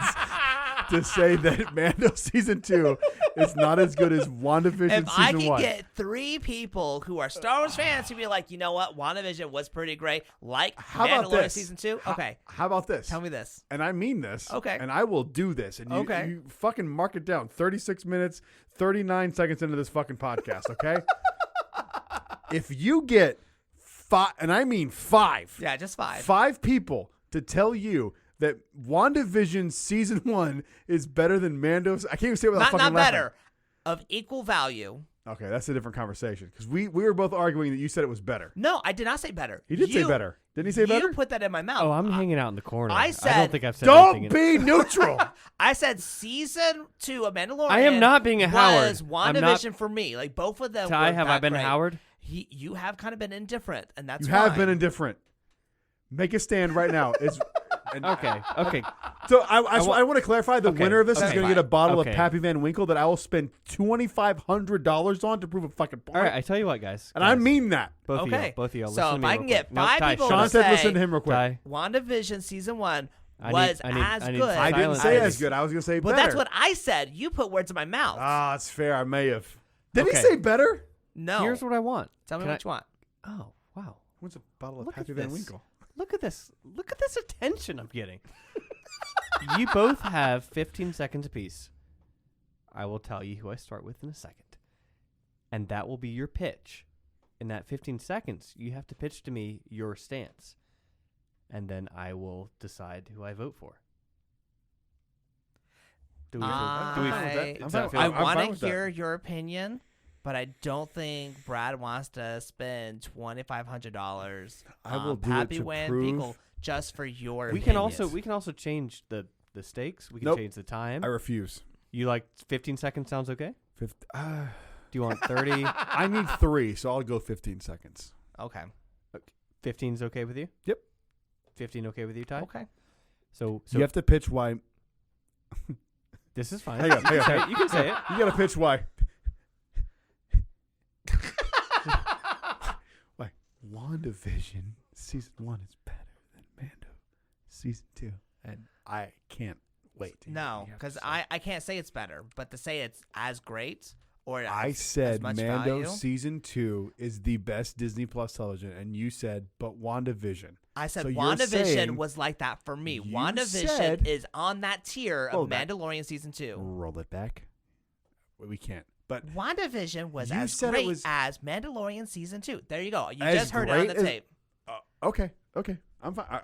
to say that Mando Season 2 is not as good as WandaVision if I Season can 1? get 3 people who are Star Wars fans to be like, you know what, WandaVision was pretty great, like How about Mandalorian this? Season 2. Okay, How about this? tell me this. And I mean this. Okay. And I will do this. And you, Okay. you fucking mark it down. 36 minutes, 39 seconds into this fucking podcast, okay? If you get 5, and I mean 5. Yeah, just 5. 5 people to tell you that WandaVision Season 1 is better than Mando's. I can't even say it without Not fucking laughing. better, of equal value. Okay, that's a different conversation. Because we were both arguing that you said it was better. No, I did not say better. He did say better. Didn't he say better? You put that in my mouth. Oh, I'm hanging out in the corner. I I said- don't think I've said Don't anything. be neutral. I said season 2 of Mandalorian. I am not being a Howard. Was I'm not- WandaVision for me. Like both of them. Ty, were have I not been great. Howard? You have kind of been indifferent, and that's You have fine. been indifferent. Make a stand right now. Okay. So I want to clarify the Okay, winner of this is okay. going to get a bottle Okay. of Pappy Van Winkle that I will spend $2,500 on to prove a fucking point. All right, I tell you what, guys. and I Guys, mean that. both of Okay. you. Both of you. So Listen to if me I real can get quick. No, 5 Ty, people shut Sean to said say listen to him real quick. Ty, WandaVision season 1 I was need- as I need good. I didn't Silence, say please. as good. I was going to say But better. that's what I said. You put words in my mouth. Ah, it's fair. I may have. Did he Okay. say better? no. Here's what I want. Tell me Can what you want. Oh, wow. What's a bottle of Look Pappy at Van this. Winkle? Look at this. Look at this attention I'm getting. You both have 15 seconds apiece. I will tell you who I start with in a second. And that will be your pitch. In that 15 seconds, you have to pitch to me your stance. And then I will decide who I vote for. Do we feel I, do we, I'm fine with that. does I'm that fine- feel- I I'm fine want with to that. hear your opinion, but I don't think Brad wants to spend $2,500 I will on do it Pappy to Van prove- Winkle just for your we can opinions. also change the stakes. We can Nope. change the time. I refuse. You like 15 seconds sounds okay? Do you want 30? I need 3, so I'll go 15 seconds. Okay. 15's okay with you? Yep. 15 okay with you, Ty? Okay. So you have to pitch why. this is fine. Hang on, You can hang say on. it. You can say it. You got to pitch why. Why WandaVision Season 1 is better than Mando Season 2. And I can't wait. to hear what No, you have because to say. I can't say it's better, but to say it's as great or I as said much Mando value, Season 2 is the best Disney Plus television, and you said, but WandaVision. I said so you're WandaVision saying- was like that for me. You WandaVision said- is on that tier Roll of it back. Mandalorian Season 2. Roll it back. We can't. But WandaVision was You as said it great was- as Mandalorian Season 2. There you go. You As just heard it on great the as- tape. okay. I'm fine.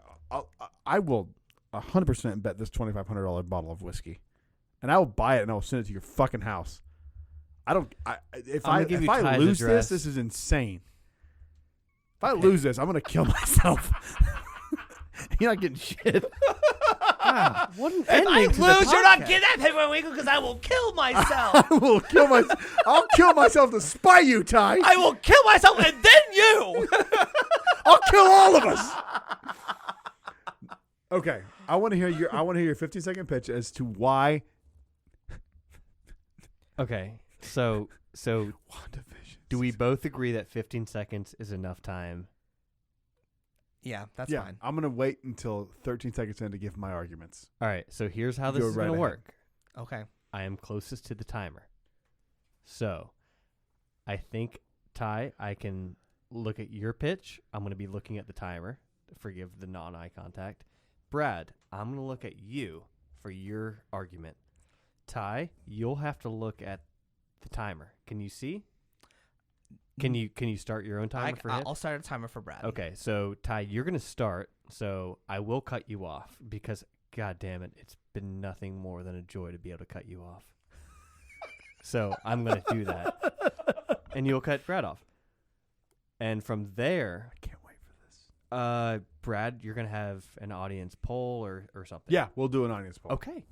I will 100% bet this $2,500 bottle of whiskey, and I will buy it and I will send it to your fucking house. If I'm I gonna give you if I Ty's lose address. this is insane. If I lose this, I'm gonna kill myself. You're not getting shit. Wow, what an If I ending to the lose, you're not podcast. getting that paper Winkle because I will kill myself. I will kill myself. I'll kill myself to spite you, Ty. I will kill myself and then you. I'll kill all of us. Okay, I want to hear your 15-second pitch as to why. Okay, so WandaVision. do we both agree that 15 seconds is enough time? Yeah, that's Yeah, fine. I'm gonna wait until 13 seconds in to give my arguments. All right, so here's how You this go is right going to ahead. work. Okay. I am closest to the timer. So, I think, Ty, I can look at your pitch. I'm going to be looking at the timer. Forgive the non-eye contact. Brad, I'm going to look at you for your argument. Ty, you'll have to look at the timer. Can you see? Can you start your own timer for him? I'll start a timer for Brad. Okay, so Ty, you're going to start. So I will cut you off because, God damn it, it's been nothing more than a joy to be able to cut you off. So I'm going to do that. And you'll cut Brad off. And from there, I can't wait for this. Brad, you're going to have an audience poll or something. Yeah, we'll do an audience poll. Okay.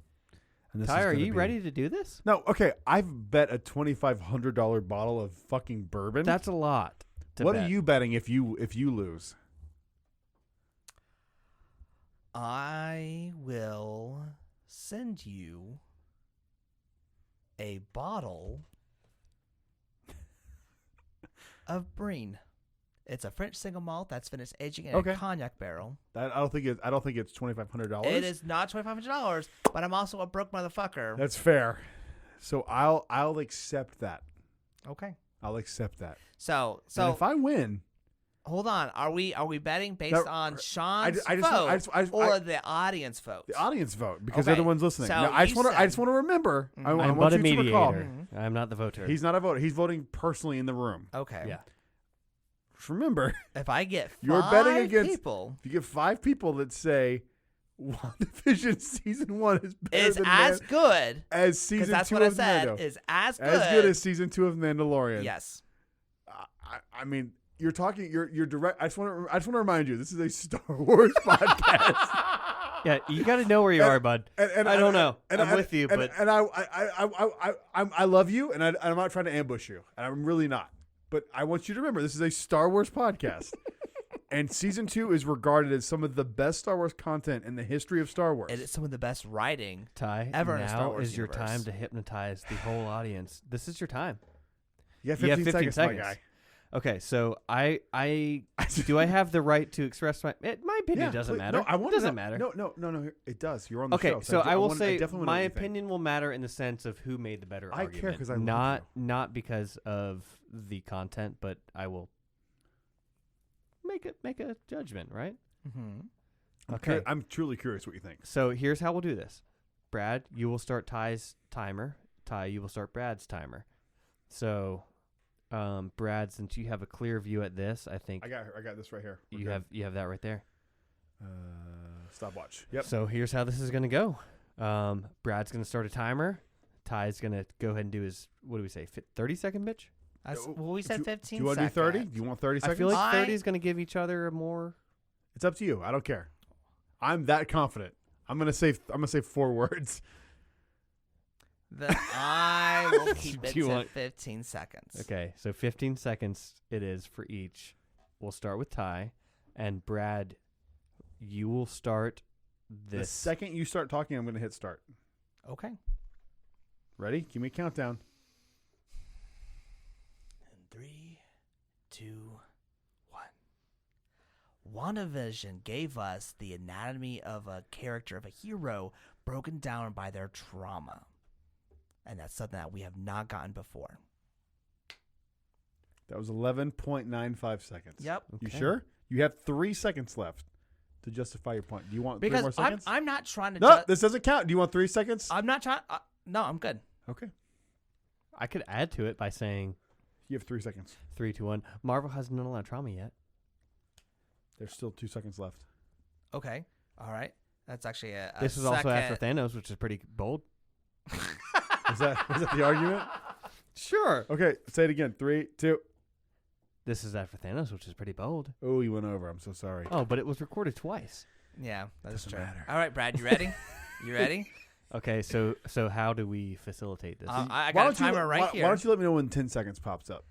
And this Ty, is are gonna you be- ready to do this? No, okay. I've bet a $2,500 bottle of fucking bourbon. That's a lot. What are you betting if you lose? I will send you a bottle of Breen. It's a French single malt that's finished aging in Okay. a cognac barrel. I don't think it's $2,500. It is not $2,500, but I'm also a broke motherfucker. That's fair. So I'll accept that. Okay. I'll accept that. So And if I win, hold on. Are we betting based No, on Sean's I just- vote or the audience vote? the audience vote because they're Okay, the ones listening. so No, I just you want to. I said- just want to remember. I I'm want but a you to recall. mediator. I'm not the voter. He's not a voter. He's voting personally in the room. Okay. Yeah. Just remember, If I get You're five betting against- people, if you get 5 people that say WandaVision season 1 is better is than as good as because season that's 2 what I of said. Mando, Is as as good as season 2 of Mandalorian. yes. I mean, you're talking. You're direct. I just want to remind you, this is a Star Wars podcast. Yeah, you got to know where you are, bud. And I don't know. and I'm with you, and, but and I love you, and I'm not trying to ambush you, and I'm really not. But I want you to remember, this is a Star Wars podcast, and season 2 is regarded as some of the best Star Wars content in the history of Star Wars. It is some of the best writing. Ty, ever in a Star now Wars is your universe. time to hypnotize the whole audience. This is your time. You have You have 15 15 seconds, my seconds. guy. Okay, so I do I have the right to express my opinion Yeah, doesn't please. matter. No, I want doesn't to matter. No. It does. You're on the Okay, show. so I will want- say definitely wanna know my what you think. opinion will matter in the sense of who made the better I argument. care 'cause I love not because of the content, but I will make a judgment, right? Mm-hmm. Okay. I'm truly curious what you think. So here's how we'll do this. Brad, you will start Ty's timer. Ty, you will start Brad's timer. So, Brad, since you have a clear view at this, I think I got this right here. We're you good. have that right there. Stopwatch. Yep. So here's how this is going to go. Brad's going to start a timer. Ty's going to go ahead and do his, what do we say, 30-second pitch? Well, we said 15 Do you want to do 30? seconds. Do you want 30 seconds? I feel like 30 I- is going to give each other a more... It's up to you. I don't care. I'm that confident. I'm gonna say 4 words. Then I will keep it Do you to want- 15 seconds. Okay, so 15 seconds it is for each. We'll start with Ty. And Brad, you will start The this. second you start talking, I'm gonna hit start. Okay. Ready? Give me a countdown. 3, 2, 1. WandaVision gave us the anatomy of a character, of a hero, broken down by their trauma. And that's something that we have not gotten before. That was 11.95 seconds. Yep. You Okay. sure? You have 3 seconds left to justify your point. Do you want 3 more Because seconds? I'm not trying to... No, this doesn't count. Do you want 3 seconds? I'm not trying... no, I'm good. Okay. I could add to it by saying You have 3 seconds. 3, 2, 1. Marvel hasn't done a lot of trauma yet. There's still 2 seconds left. Okay. All right. That's actually a This is also after Thanos, which is pretty bold. Was that the argument? Sure. Okay, say it again. 3, 2. This is after Thanos, which is pretty bold. Oh, you went over. I'm so sorry. Oh, but it was recorded twice. Yeah, that's Doesn't true. matter. All right, Brad, you ready? You ready? Okay, so how do we facilitate this? I Why got a don't you timer right why, here. Why don't you let me know when 10 seconds pops up?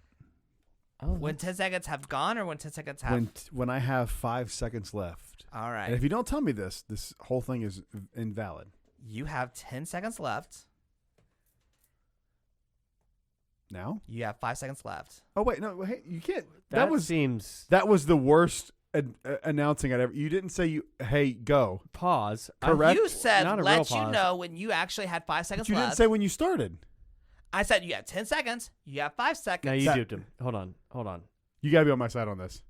oh, When 10 seconds have gone or when 10 seconds have... When I have 5 seconds left. All right. And if you don't tell me this whole thing is invalid. You have 10 seconds left. Now? You have 5 seconds left. Oh wait, no, hey, you can't. That seems That was the worst announcing I'd ever. You didn't say hey, go. pause. Correct. You said Not a real let you pause. know when you actually had 5 But seconds you left. didn't say when you started. I said you have 10 seconds. You have 5 seconds. Now you That- duped him. Hold on. You gotta be on my side on this.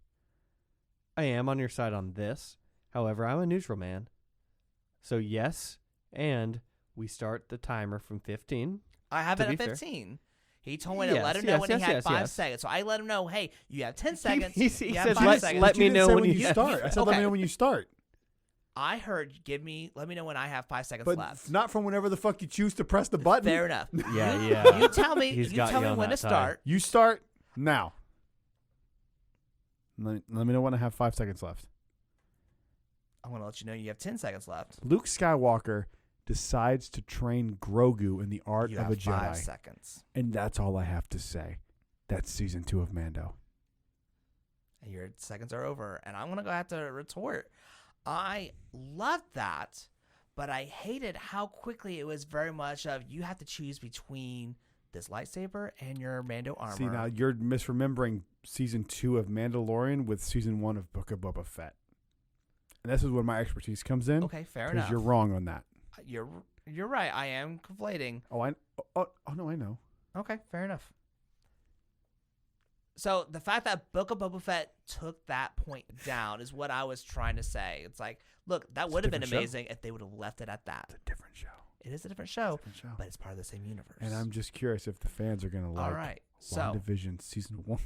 I am on your side on this. However, I'm a neutral man. So yes, and we start the timer from 15. I have To it be at fair. 15. He told me to Yes, let him know yes, when yes, he had yes, 5 yes. seconds. So I let him know, hey, you have 10 seconds. he you have says, 5 seconds. let me You didn't know say when you start. I said let me Okay. know when you start. I heard let me know when I have 5 seconds But left. not from whenever the fuck you choose to press the button. Fair enough. Yeah. You tell me He's got you on when to that, Ty. start. You start now. Let me know when I have 5 seconds left. I'm going to let you know you have 10 seconds left. Luke Skywalker decides to train Grogu in the art You of have a Jedi. 5 seconds. And that's all I have to say. That's season 2 of Mando. And your seconds are over. And I'm going to have to retort. I loved that, but I hated how quickly it was very much of you have to choose between this lightsaber and your Mando armor. See, now you're misremembering season 2 of Mandalorian with season 1 of Book of Boba Fett. And this is where my expertise comes in. Okay, fair Because enough. you're wrong on that. You're right. I am conflating. Oh, no, I know. Okay, fair enough. So the fact that Book of Boba Fett took that point down is what I was trying to say. It's like, look, that It's a would have been different show. amazing if they would have left it at that. It's a different show. It is a different show, Different show. but it's part of the same universe. And I'm just curious if the fans are going to like all right. So WandaVision season 1.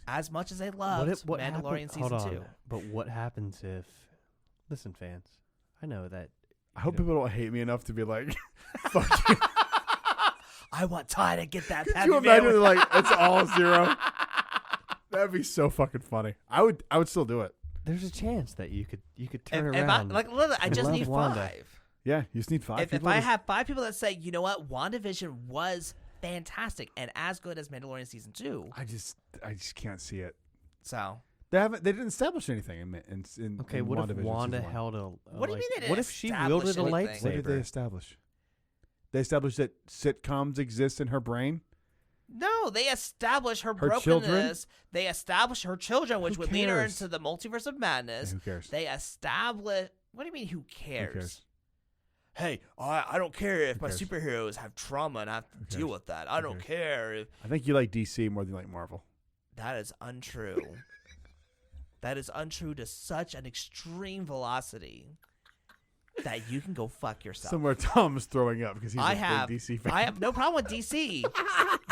as much as they loved what Mandalorian happen- hold season on. 2, But what happens if? Listen, fans. I know that. I hope you know, people don't hate me enough to be like, fuck you. I want Ty to get that. Could happy you imagine meal. like it's all 0? That'd be so fucking funny. I would still do it. There's a chance that you could turn If I, around. literally, I I just love need Wanda. 5. Yeah, you just need 5 If people. I to- have 5 people that say, you know what, WandaVision was fantastic and as good as Mandalorian season 2. I just can't see it. So They didn't establish anything in okay, in what if WandaVision Wanda season 1. held a? What do you mean they didn't What if she establish wielded a anything? lightsaber? What did they establish? They established that sitcoms exist in her brain. no, they established her Her brokenness. children? They established her children, which Who would lead her cares? into the multiverse of madness. Who cares? They established. What do you mean? Who cares? cares? Hey, I don't care if Who my cares? superheroes have trauma and I have to Who deal cares? with that. I Who don't cares? care if I think you like DC more than you like Marvel. that is untrue. That is untrue to such an extreme velocity that you can go fuck yourself. Somewhere Tom's throwing up because he's I a have big DC fan. I have no problem with DC,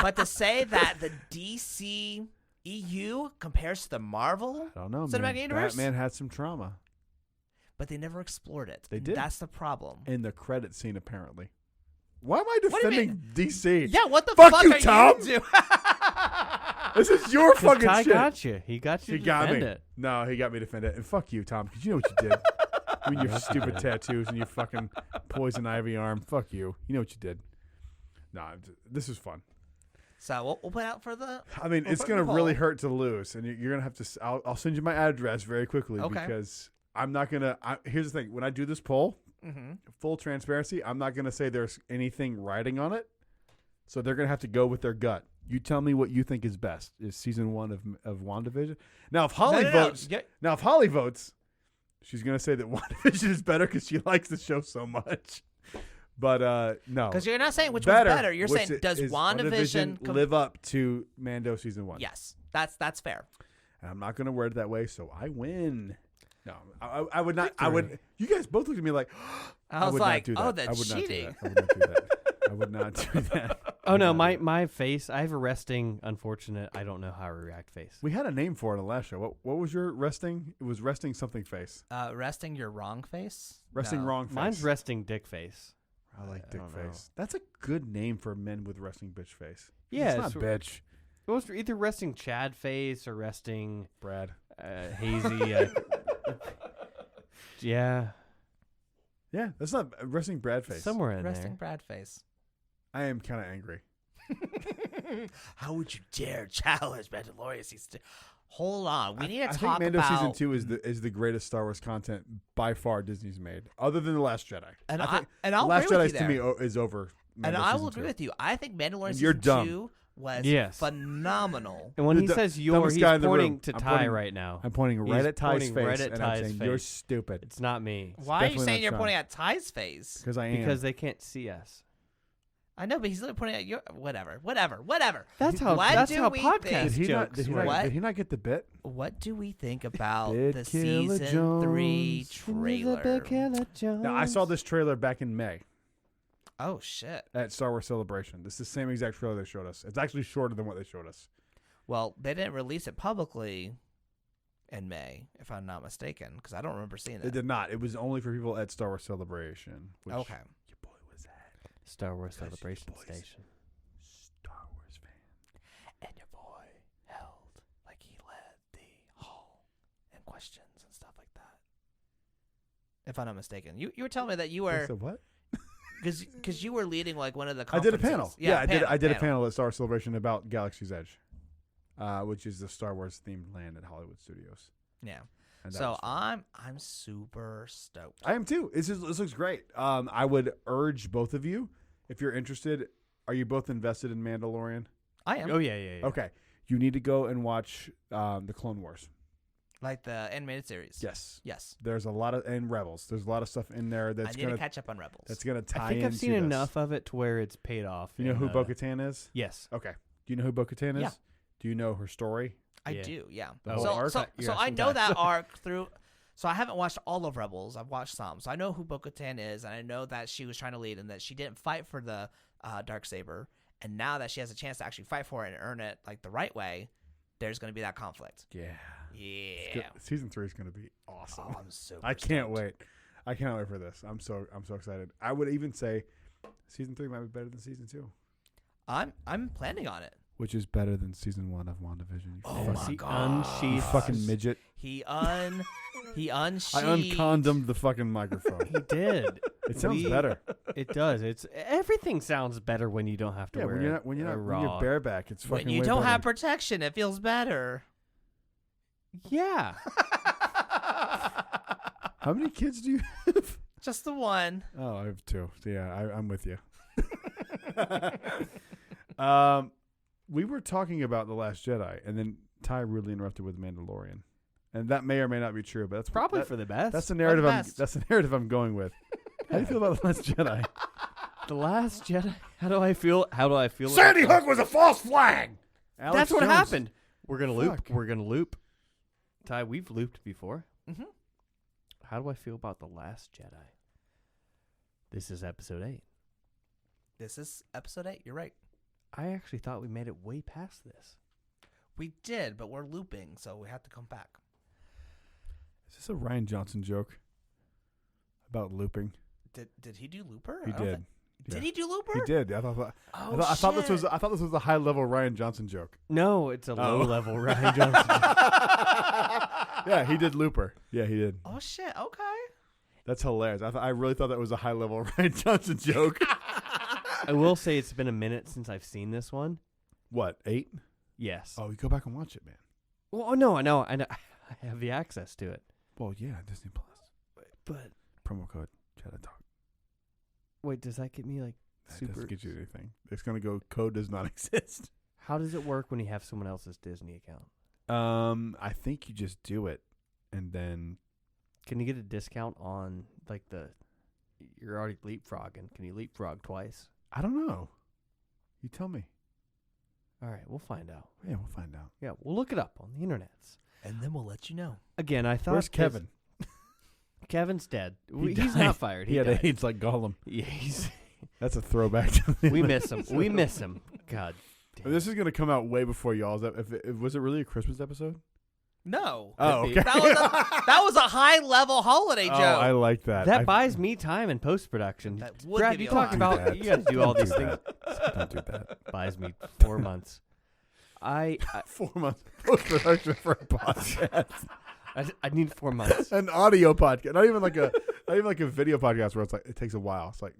but to say that the DC EU compares to the Marvel I don't know, Cinematic man. Universe, Batman had some trauma but they never explored it. They And did. That's the problem. in the credit scene, apparently. Why am I What do you defending DC? Yeah, what the Fuck fuck you, are Tom. you doing? This is your 'Cause fucking Ty shit. got you. He got you. He to got defend me. It. No, he got me to defend it. And fuck you, Tom, because you know what you did. I mean, your stupid tattoos and your fucking poison ivy arm. Fuck you. You know what you did. No, this is fun. So we'll put out for the. I mean, We'll it's put going in to the really poll. hurt to lose. And you're going to have to. I'll send you my address very quickly Okay. because I'm not going to. Here's the thing. When I do this poll, Mm-hmm. full transparency, I'm not going to say there's anything writing on it. So they're going to have to go with their gut. You tell me what you think is best. Is season 1 of WandaVision? Now, if Holly votes, now if Holly votes, she's going to say that WandaVision is better because she likes the show so much. But no, Because you're not saying which better, one's better. You're which saying does is WandaVision live up to Mando season 1? Yes, that's fair. And I'm not going to word it that way, so I win. No, I would not. I Victory. would. You guys both looked at me like I was would like, not do that. oh, I that's would cheating. Not do that. I would not do that. Oh no, I would not do that. my face. I have a resting, unfortunate. I don't know how to react face. We had a name for it in the last show. What was your resting? It was resting something face. Resting your wrong face. Resting No. wrong face. Mine's resting dick face. I like I dick don't know. face. That's a good name for men with resting bitch face. Yeah, it's not it's- bitch. It was either resting Chad face or resting Brad. hazy. Yeah, Yeah, that's not resting Brad face. somewhere in Resting there. Brad face. I am kind of angry. How would you dare challenge Mandalorian season 2? Hold on. We need to I talk think Mando about season 2 is the greatest Star Wars content by far Disney's made, other than the Last Jedi. And I think I'll Last agree with Jedi you to there. me is over. And Mando I season will agree 2. with you. I think Mandalorian And you're season dumb. 2 was Yes. phenomenal. And when he The says you're, dumbest he's guy in the pointing room. to I'm Ty pointing- right now. I'm pointing right He's at Ty's pointing face, right at and I'm Ty's saying you're face. stupid It's not me. Why are you definitely saying not you're Sean. pointing at Ty's face? because I am. Because they can't see us. I know, but he's literally pointing at your whatever. That's how What do we podcast think? did he not? jokes Did he work. not, What? did he not get the bit? What do we think about Big the Killer season 3 Jones. trailer? Now, I saw this trailer back in May Oh shit! at Star Wars Celebration. This is the same exact trailer they showed us. It's actually shorter than what they showed us. Well, they didn't release it publicly in May, if I'm not mistaken, because I don't remember seeing It it. did not. It was only for people at Star Wars Celebration. Which Okay. Your boy was at. Star Wars Because Celebration your boy's Station. Star Wars fan. And your boy held like he led the hall and questions and stuff like that. If I'm not mistaken, you were telling me that you I were said what? because you were leading like one of the I did a conferences. panel. Yeah, I did a panel at Star Wars Celebration about Galaxy's Edge, which is the Star Wars themed land at Hollywood Studios. Yeah. And that So was fun. I'm super stoked. I am too. This looks great. I would urge both of you, if you're interested. Are you both invested in Mandalorian? I am Oh yeah. Okay, you need to go and watch the Clone Wars. like the animated series. Yes, Yes. there's a lot of and Rebels. There's a lot of stuff in there that's I need gonna to catch up on Rebels. that's gonna tie I think I've into seen this. enough of it to where it's paid off. You know in, who Bo-Katan is? Yes. Okay. Do you know who Bo-Katan is? Yeah. Do you know her story? I Yeah. do, yeah. The whole So, arc? so, You're so I asking know Ty. that arc through. So I haven't watched all of Rebels. I've watched some. So I know who Bo-Katan is, and I know that she was trying to lead, and that she didn't fight for the Darksaber. And now that she has a chance to actually fight for it and earn it like the right way, there's going to be that conflict. Yeah. Yeah. Season 3 is gonna be awesome. Oh, I'm so. I can't wait. I can't wait for this. I'm so excited. I would even say season 3 might be better than season 2, I'm planning on it. which is better than season 1 of WandaVision. You Oh fucking, my He god! you unsheathed- fucking midget. He unsheathed. I uncondomed the fucking microphone. He did. It sounds We- better. It does. It's everything sounds better when you don't have to Yeah, wear when you're not when you're raw. bareback, it's fucking When you way don't better. have protection, it feels better. Yeah. How many kids do you? Just the one. Oh, I have 2. So yeah, I'm with you. We were talking about The Last Jedi, and then Ty rudely interrupted with Mandalorian, and that may or may not be true, but that's Probably that- for the best. that's the narrative. best. That's the narrative I'm going with. How do you feel about The Last Jedi? The Last Jedi. How do I feel? Sandy Hook was a false flag. Alex That's what Jones. happened. We're gonna loop. Fuck. We're gonna loop. Ty, we've looped before. Mm-hmm. How do I feel about The Last Jedi? This is episode 8. This is episode 8. You're right. I actually thought we made it way past this. We did, but we're looping, so we have to come back. Is this a Ryan Johnson joke about looping? Did he do Looper? He I don't did. think- Yeah. Did he do Looper? He did. I thought. Oh, I thought this was. shit. I thought this was a high level Ryan Johnson joke. No, it's a Oh. low level Ryan Johnson. Yeah, he did Looper. Yeah, he did. Oh shit. Okay. That's hilarious. I really thought that was a high level Ryan Johnson joke. I will say it's been a minute since I've seen this one. What, 8? Yes. Oh, you go back and watch it, man. Well, no, I know. I have the access to it. Well, yeah, Disney Plus. But Promo code Jedi Talk. wait, does that get me like That super? doesn't get you anything. It's gonna go. Code does not exist. How does it work when you have someone else's Disney account? I think you just do it, and then Can you get a discount on like you're already leapfrogging? Can you leapfrog twice? I don't know. You tell me. All right, we'll find out. Yeah, we'll find out. Yeah, we'll look it up on the internets. And then we'll let you know. Again, I thought Where's this- Kevin? Kevin's dead. He's died. not fired. He had died. AIDS like Gollum. Yeah, That's a throwback. To the we miss him. We miss him. God. Damn. This is gonna come out way before y'all's. Was it really a Christmas episode? No. Oh, be. okay. That was a high level holiday joke. Oh, I like that. That I- buys me time in post production. That would Brad, give you you a talk lot. about you got to do all Don't these things. that. Don't do that. Buys me 4 months. I 4 months post production for a podcast, I need 4 months. an audio podcast, not even like a video podcast where it's like it takes a while. It's like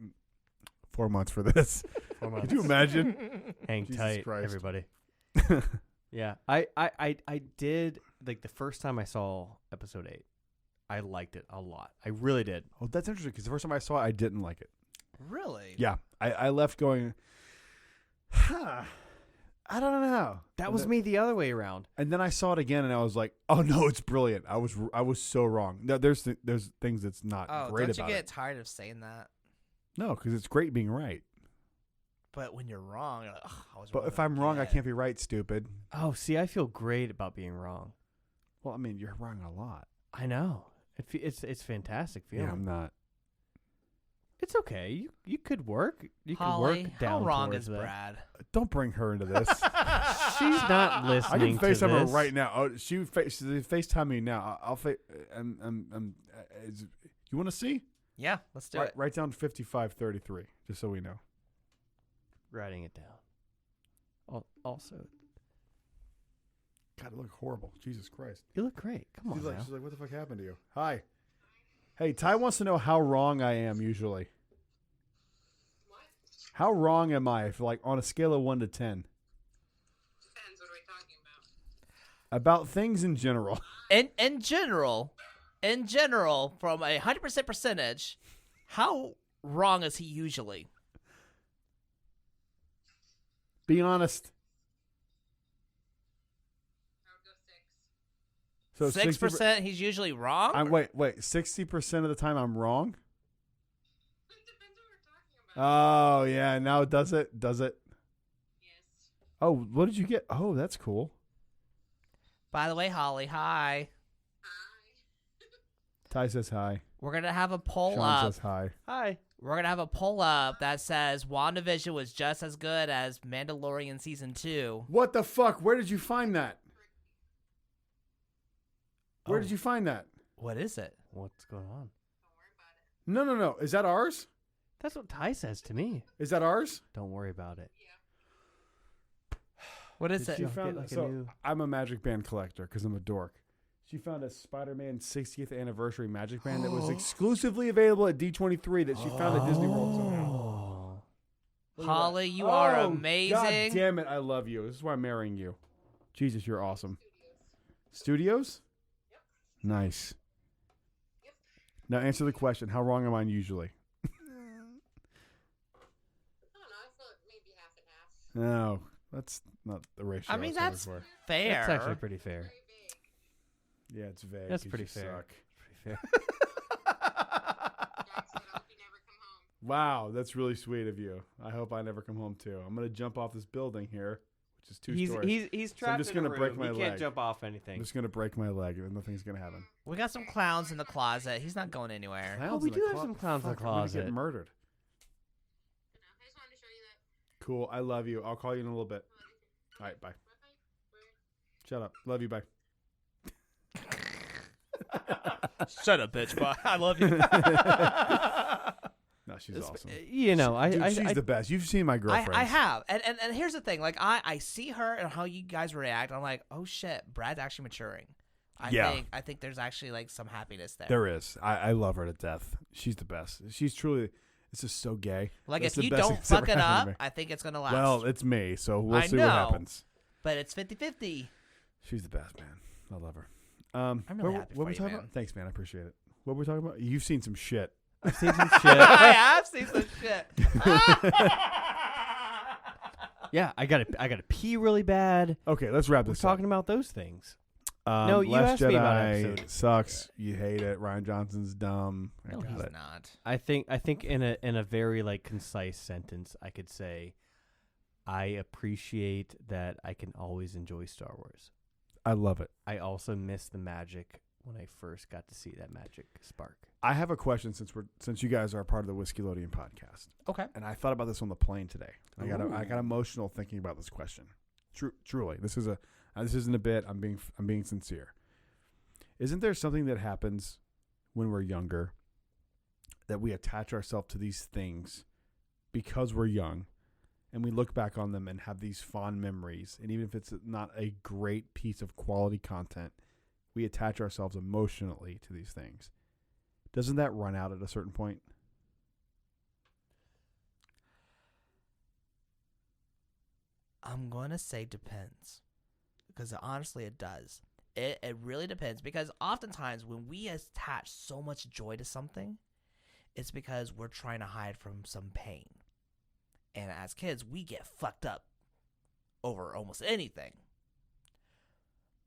4 months for this. 4 months. Could you imagine? Hang Jesus tight, Christ. everybody. Yeah, I did like the first time I saw episode 8. I liked it a lot. I really did. Oh, that's interesting because the first time I saw it, I didn't like it. Really? Yeah, I left going, I don't know. That was me the other way around. And then I saw it again, and I was like, oh no, it's brilliant. I was so wrong. No, there's things that's not great don't you about get it. tired of saying that? No, because it's great being right. But when you're wrong, you're like, I was But wrong if I'm wrong, I again." can't be right, stupid. Oh, see, I feel great about being wrong. Well, I mean, you're wrong a lot. I know. It's fantastic feeling. Yeah, I'm not. It's okay. You could work. You could Holly, work down how wrong towards is that. Brad? Don't bring her into this. She's not I listening can FaceTime to her this. right now. Oh, she's FaceTime me now. I'll you want to see? Yeah, let's do it. Write down 5533, just so we know. Writing it down. Also, God, it look horrible. Jesus Christ. you look great. Come on now. She's like, what the fuck happened to you? Hi. Hey, Ty wants to know how wrong I am usually. What? How wrong am I if, like, on a scale of 1 to 10? Depends. What are we talking about? About things in general. In general, from a 100% percentage, how wrong is he usually? Be honest. I would go 6. So 6%, he's usually wrong. wait. 60% of the time I'm wrong? It depends what we're talking about. Oh, yeah. Now does it? Does it? Yes. Oh, what did you get? Oh, that's cool. By the way, Holly, hi. Hi. Ty says hi. We're gonna have a poll Sean up. says hi. Hi. We're gonna have a poll up that says WandaVision was just as good as Mandalorian season 2. What the fuck? Where did you find that? Where Oh. did you find that? What is it? What's going on? Don't worry about it. No. Is that ours? That's what Ty says to me. Is that ours? Don't worry about it. Yeah. What is Did it? you- She found like a so new- I'm a Magic Band collector because I'm a dork. She found a Spider-Man 60th anniversary Magic Band that was exclusively available at D23 that she found at Disney World somehow. Oh. Look at that. Holly, you are Oh, amazing. God damn it, I love you. This is why I'm marrying you. Jesus, you're awesome. Studios. Studios? Nice. Yep. Now answer the question. How wrong am I usually? I don't know. I feel like maybe half and half. No, that's not the ratio. I mean, was hoping that's for. fair. That's actually pretty fair. Very vague. Yeah, it's vague. That's 'cause pretty you fair. suck. Pretty fair. Jack said, I hope you never come home. Wow, that's really sweet of you. I hope I never come home too. I'm gonna jump off this building here, which is 2 stories. He's trapped just in a gonna break room. my He leg. can't jump off I'm anything. just gonna break my leg, and nothing's gonna happen. We got some clowns in the closet. He's not going anywhere. Clowns we in the do have some clowns in the Fuck, I'm gonna closet. get murdered. I know. I just wanted to show you that. Cool. I love you. I'll call you in a little bit. All right. Bye. Bye. Where? Shut up. Love you. Bye. Shut up, bitch. Bye. I love you. No, she's awesome. You know, Dude, she's I the best. You've seen my girlfriend. I have. And here's the thing. Like, I see her and how you guys react. I'm like, oh, shit. Brad's actually maturing. Yeah. I think there's actually, like, some happiness there. There is. I love her to death. She's the best. She's truly. This is so gay. Like, That's if the you best don't thing that's ever fuck it happened up, to me. I think it's going to last. Well, it's me, so we'll I see know. what happens. But it's 50-50. She's the best, man. I love her. I'm really happy what for were we you, talking man. about? Thanks, man. I appreciate it. What were we talking about? You've seen some shit. I've seen some shit. I have seen some shit. Yeah, I gotta pee really bad. Okay, let's wrap We're this talking up. about those things. Um, No, you Last asked me about Jedi episode. sucks. You hate it. Ryan Johnson's dumb. I No, got he's it. not. I think in a very like concise sentence, I could say, I appreciate that I can always enjoy Star Wars. I love it. I also miss the magic when I first got to see that magic spark. I have a question since you guys are a part of the Whiskeylodeon podcast, Okay. and I thought about this on the plane today. I got Ooh. emotional thinking about this question. Truly, this isn't a bit. I'm being sincere. Isn't there something that happens when we're younger that we attach ourselves to these things because we're young, and we look back on them and have these fond memories, and even if it's not a great piece of quality content, we attach ourselves emotionally to these things. Doesn't that run out at a certain point? I'm going to say depends. because honestly it does. It really depends, because oftentimes when we attach so much joy to something, it's because we're trying to hide from some pain. And as kids, we get fucked up over almost anything.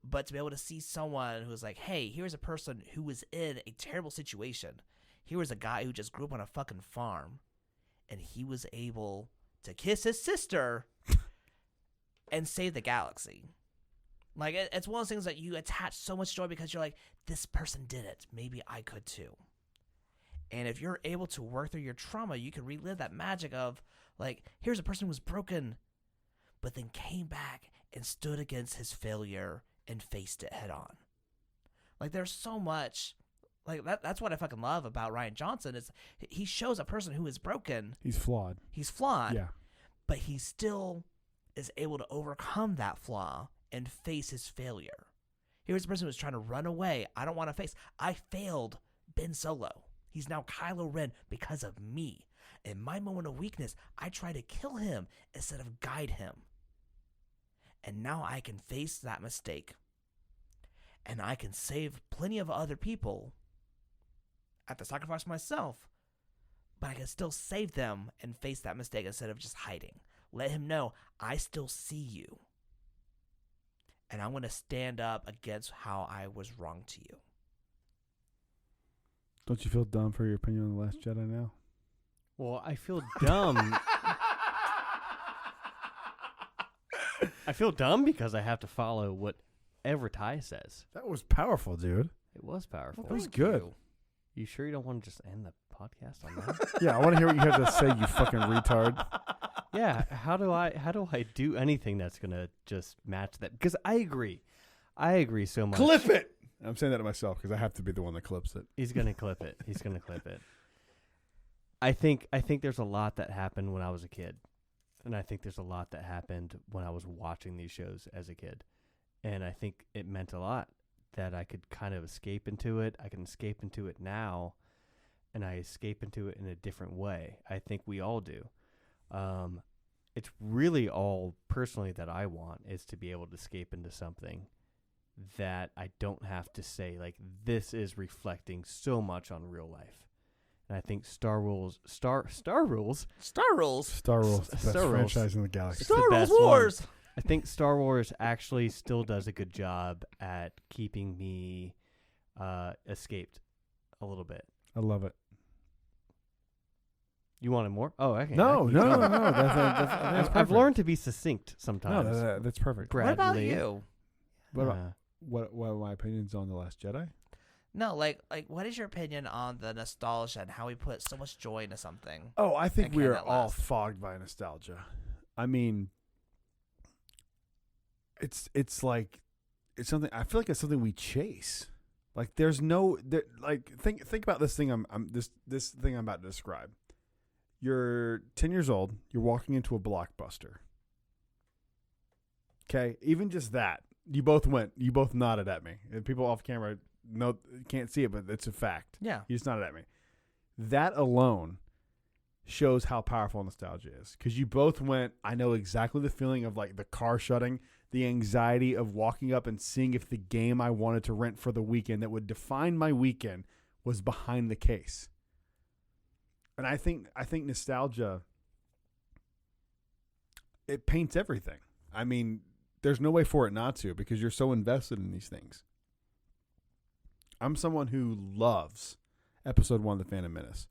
But to be able to see someone who's like, hey, here's a person who was in a terrible situation. Here was a guy who just grew up on a fucking farm, and he was able to kiss his sister and save the galaxy. Like, it's one of those things that you attach so much joy because you're like, this person did it. Maybe I could too. And if you're able to work through your trauma, you can relive that magic of, like, here's a person who was broken, but then came back and stood against his failure and faced it head on. Like, there's so much, like, that's what I fucking love about Rian Johnson is he shows a person who is broken. He's flawed. Yeah. But he still is able to overcome that flaw and face his failure. Here's a person who's trying to run away. I don't want to face. I failed Ben Solo. He's now Kylo Ren because of me. In my moment of weakness, I try to kill him instead of guide him. And now I can face that mistake. And I can save plenty of other people. I have to sacrifice myself. But I can still save them and face that mistake instead of just hiding. Let him know, I still see you. And I'm going to stand up against how I was wrong to you. Don't you feel dumb for your opinion on The Last Jedi now? Well, I feel dumb. I feel dumb because I have to follow whatever Ty says. That was powerful, dude. It was powerful. That was good. You sure you don't want to just end the podcast on that? Yeah, I want to hear what you have to say, you fucking retard. Yeah, how do I do anything that's gonna just match that? Because I agree so much. Clip it. I'm saying that to myself because I have to be the one that clips it. He's gonna clip it. He's gonna clip it. I think there's a lot that happened when I was a kid, and I think there's a lot that happened when I was watching these shows as a kid, and I think it meant a lot that I could kind of escape into it. I can escape into it now, and I escape into it in a different way. I think we all do. It's really all personally that I want is to be able to escape into something that I don't have to say, like, this is reflecting so much on real life. And I think Star Rules, the best franchise in the galaxy. Star Wars. I think Star Wars actually still does a good job at keeping me escaped a little bit. I love it. You wanted more? Oh, okay. No. That's I've learned to be succinct sometimes. No, that's perfect. Bradley. What about you? What are my opinions on The Last Jedi? No, like, what is your opinion on the nostalgia and how we put so much joy into something? Oh, I think And we can are that all last? fogged by nostalgia. I mean, it's like it's something. I feel like it's something we chase. Like there's no think about this thing. This thing I'm about to describe. You're 10 years old. You're walking into a Blockbuster. Okay, even just that. You both nodded at me. And people off camera can't see it, but it's a fact. Yeah. You just nodded at me. That alone shows how powerful nostalgia is. Because you both went, I know exactly the feeling of like the car shutting, the anxiety of walking up and seeing if the game I wanted to rent for the weekend that would define my weekend was behind the case. And I think nostalgia, it paints everything. I mean, there's no way for it not to because you're so invested in these things. I'm someone who loves Episode 1 of The Phantom Menace.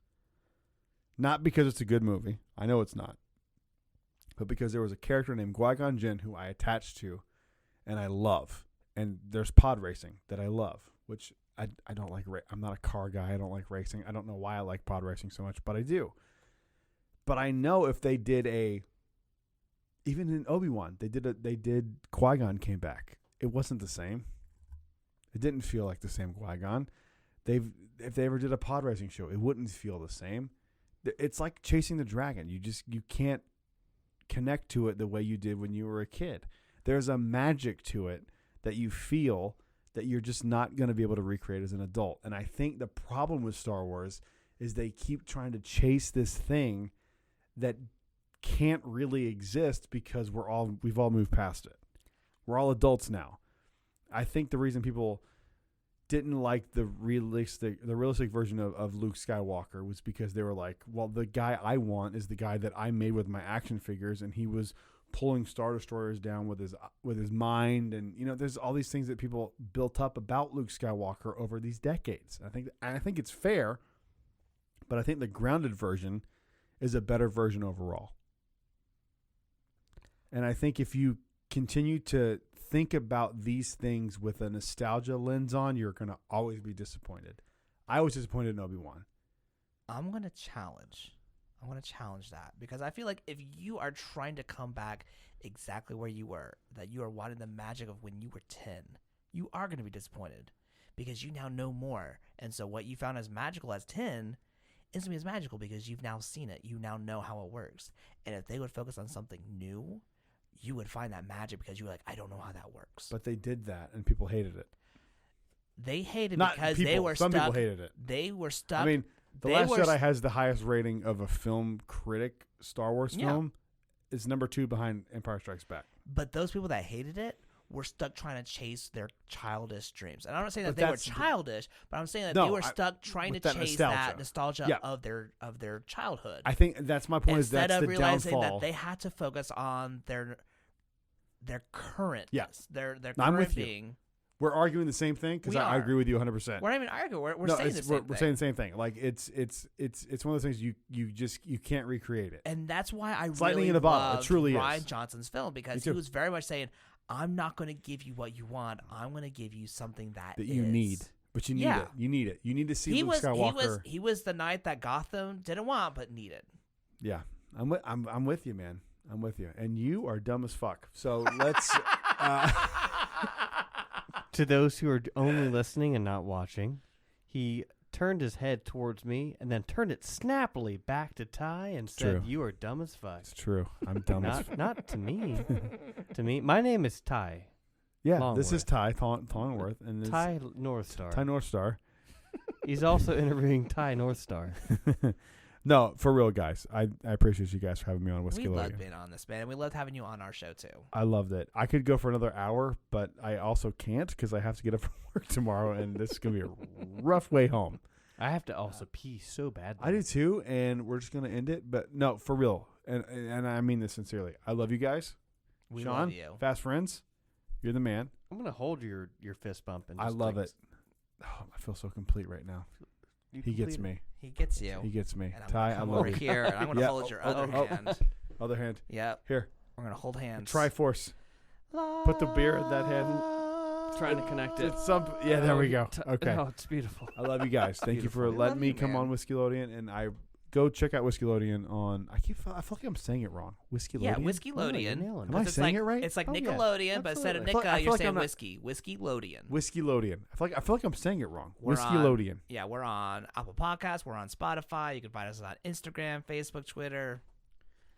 Not because it's a good movie. I know it's not. But because there was a character named Qui-Gon Jinn who I attached to and I love. And there's pod racing that I love, which I don't like. I'm not a car guy. I don't like racing. I don't know why I like pod racing so much, but I do. But I know if they did even in Obi-Wan, they did Qui-Gon came back. It wasn't the same. It didn't feel like the same Qui-Gon. If they ever did a pod racing show, it wouldn't feel the same. It's like chasing the dragon. You can't connect to it the way you did when you were a kid. There's a magic to it that you feel that you're just not going to be able to recreate as an adult. And I think the problem with Star Wars is they keep trying to chase this thing that can't really exist because we've all moved past it. We're all adults now. I think the reason people didn't like the realistic version of Luke Skywalker was because they were like, well, the guy I want is the guy that I made with my action figures, and he was pulling Star Destroyers down with his mind, and there's all these things that people built up about Luke Skywalker over these decades. I think it's fair, but I think the grounded version is a better version overall. And I think if you continue to think about these things with a nostalgia lens on, you're going to always be disappointed. I was disappointed in Obi-Wan. I'm going to challenge that, because I feel like if you are trying to come back exactly where you were, that you are wanting the magic of when you were 10, you are going to be disappointed because you now know more. And so what you found as magical as 10 isn't as magical because you've now seen it. You now know how it works. And if they would focus on something new, you would find that magic because you were like, I don't know how that works. But they did that, and people hated it. They hated Not because people. they were Some stuck. people hated it. They were stuck. I mean, The Last Jedi has the highest rating of a film critic Star Wars film. It's number 2 behind Empire Strikes Back. But those people that hated it were stuck trying to chase their childish dreams. And I'm not saying that they were childish, but I'm saying that they were stuck trying to chase that nostalgia of their childhood. I think that's my point. Instead that's of the realizing downfall. that they had to focus on their current, their I'm current with being. you. We're arguing the same thing because I agree with you 100%. We're not even arguing. We're saying the same thing. We're saying the same thing. Like it's one of those things you can't recreate it. And that's why I lightning really in a bottle. loved It truly Rian is. Johnson's film, because he was very much saying, I'm not going to give you what you want. I'm going to give you something that you need. But you need it. You need it. You need to see Luke Skywalker. He was the knight that Gotham didn't want but needed. Yeah. I'm with you, man. I'm with you. And you are dumb as fuck. So let's To those who are only listening and not watching, he turned his head towards me and then turned it snappily back to Ty and said, "You are dumb as fuck." It's true. I'm dumb as fuck. Not to me. To me. My name is Ty. Yeah, Longworth. this is Ty Longworth. And Ty North Star. Ty North Star. He's also interviewing Ty North Star. No, for real, guys. I appreciate you guys for having me on Whiskeylodeon. We loved being on this, man, and we loved having you on our show too. I loved it. I could go for another hour, but I also can't because I have to get up for work tomorrow, and this is going to be a rough way home. I have to also pee so badly. I do too, and we're just going to end it. But no, for real, and I mean this sincerely. I love you guys. We Sean, love you. Fast friends, you're the man. I'm going to hold your fist bump. And I just love it. Oh, I feel so complete right now. He gets me. He gets you. He gets me. And I'm Ty, gonna I come love over you. here, and I'm going to Yeah. hold your other hand. Other hand. Yep. Here. We're going to hold hands. Triforce. Put the beer in that hand. Trying to connect it. Yeah, there we go. Okay. Oh, it's beautiful. I love you guys. Thank you for Beautiful. letting Love me you, come man. on Whiskeylodeon, and I go check out Whiskeylodeon on. I feel like I'm saying it wrong. Whiskeylodeon. Yeah, Oh, you're Whiskeylodeon. nailing it. Am I 'Cause it's saying like, it right? It's like Oh, yeah. Nickelodeon, but instead of Absolutely. I Nicka, feel you're like saying I'm not- whiskey. Whiskeylodeon. Whiskeylodeon. I feel like I'm saying it wrong. We're on- Whiskeylodeon. Yeah, we're on Apple Podcasts. We're on Spotify. You can find us on Instagram, Facebook, Twitter.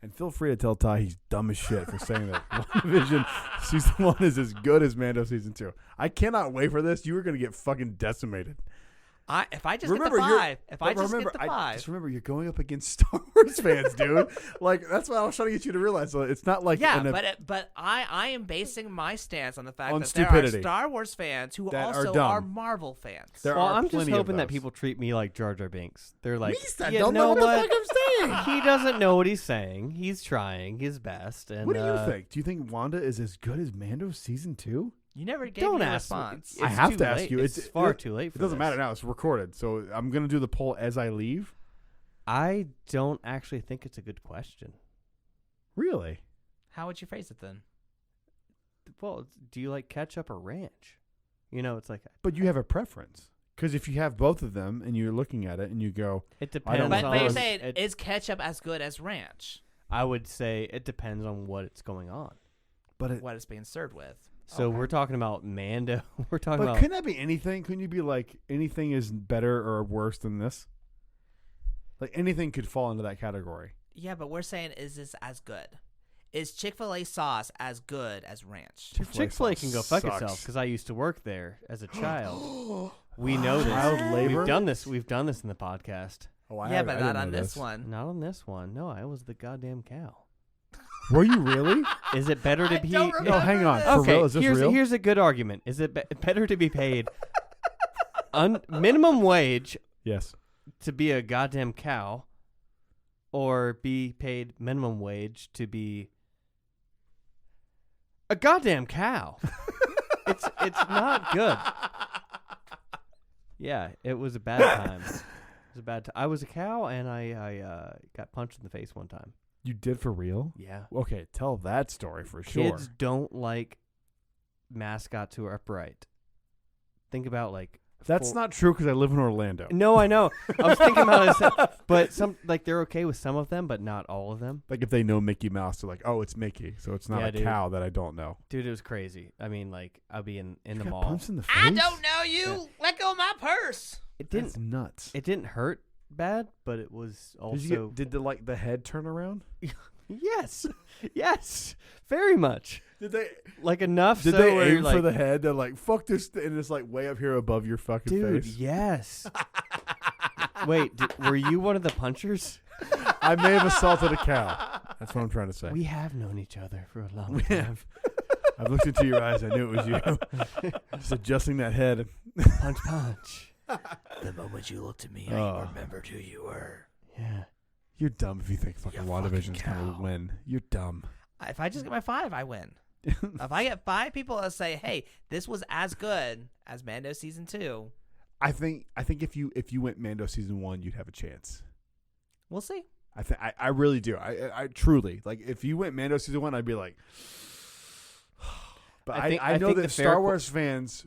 And feel free to tell Ty he's dumb as shit for saying that WandaVision season 1 is as good as Mando season 2. I cannot wait for this. You are going to get fucking decimated. If I just Remember, get the you're- 5, if I just remember, get the 5, just remember, you're going up against Star Wars fans, dude. Like that's what I was trying to get you to realize. So it's not like yeah, but I am basing my stance on the fact On that stupidity. there are Star Wars fans who That are also dumb. are Marvel fans. There Well, are I'm just plenty of hoping that those. people treat me like Jar Jar Binks. They're like, I you don't know know what what? the fuck I'm saying. He doesn't know what he's saying. He's trying his best. And What do you think? Do you think Wanda is as good as Mando season 2? You never gave Don't me a ask me. response. It's I have too to ask late. you. It's far too late for It doesn't this. matter now. It's recorded. So I'm going to do the poll as I leave. I don't actually think it's a good question. Really? How would you phrase it then? Well, do you like ketchup or ranch? You know, it's like But you have a preference. Because if you have both of them and you're looking at it and you go, it I don't depends know. on. But you're saying, it- is ketchup as good as ranch? I would say it depends on what it's going on. but it, What it's being served with? So Okay. we're talking about Mando. We're talking but about. couldn't that be anything? Couldn't you be like, anything is better or worse than this? Like anything could fall into that category. Yeah, but we're saying, is this as good? Is Chick-fil-A sauce as good as ranch? Chick-fil-A can go fuck sucks. itself because I used to work there as a child. We know this. Child labor? We've done this. We've done this in the podcast. Oh, I Yeah, have- but I not didn't on know this one. Not on this one. No, I was the goddamn cow. Were you really? Is it better to I be? don't No, remember hang on. this. For Okay, real? Is this real? here's a good argument. Is it better to be paid minimum wage Yes. to be a goddamn cow, or be paid minimum wage to be a goddamn cow? It's not good. Yeah, it was a bad time. It was a bad time. I was a cow, and I got punched in the face one time. You did for real? Yeah. Okay, tell that story for sure. Kids don't like mascots who are upright. Think about like That's not true because I live in Orlando. No, I know. I was thinking about it, but some like they're okay with some of them, but not all of them. Like if they know Mickey Mouse, they're like, oh, it's Mickey, so it's not Yeah, a dude. cow that I don't know. Dude, it was crazy. I mean, like I'll be in You the got mall. punched in the face? I don't know you. Let go of my purse. It That's didn't. nuts. It didn't hurt bad, but it was also. Did the head turn around? Yes, yes, very much. Did they? Like enough. Did so they where aim you're like, for the head? They're like, fuck this, and it's like way up here above your fucking dude? face. Yes. Wait, were you one of the punchers? I may have assaulted a cow. That's what I'm trying to say. We have known each other for a long We time. have. I've looked into your eyes. I knew it was you. Just adjusting that head. Punch, punch. The moment you looked at me, Oh. I remembered who you were. Yeah. You're dumb if you think fucking You WandaVision's fucking going to cow. win. You're dumb. If I just get my 5, I win. If I get 5 people that say, "Hey, this was as good as Mando season 2," I think if you went Mando season 1, you'd have a chance. we'll see. I really do. I truly like if you went Mando season 1, I'd be like, but I know think that the fair Star Wars fans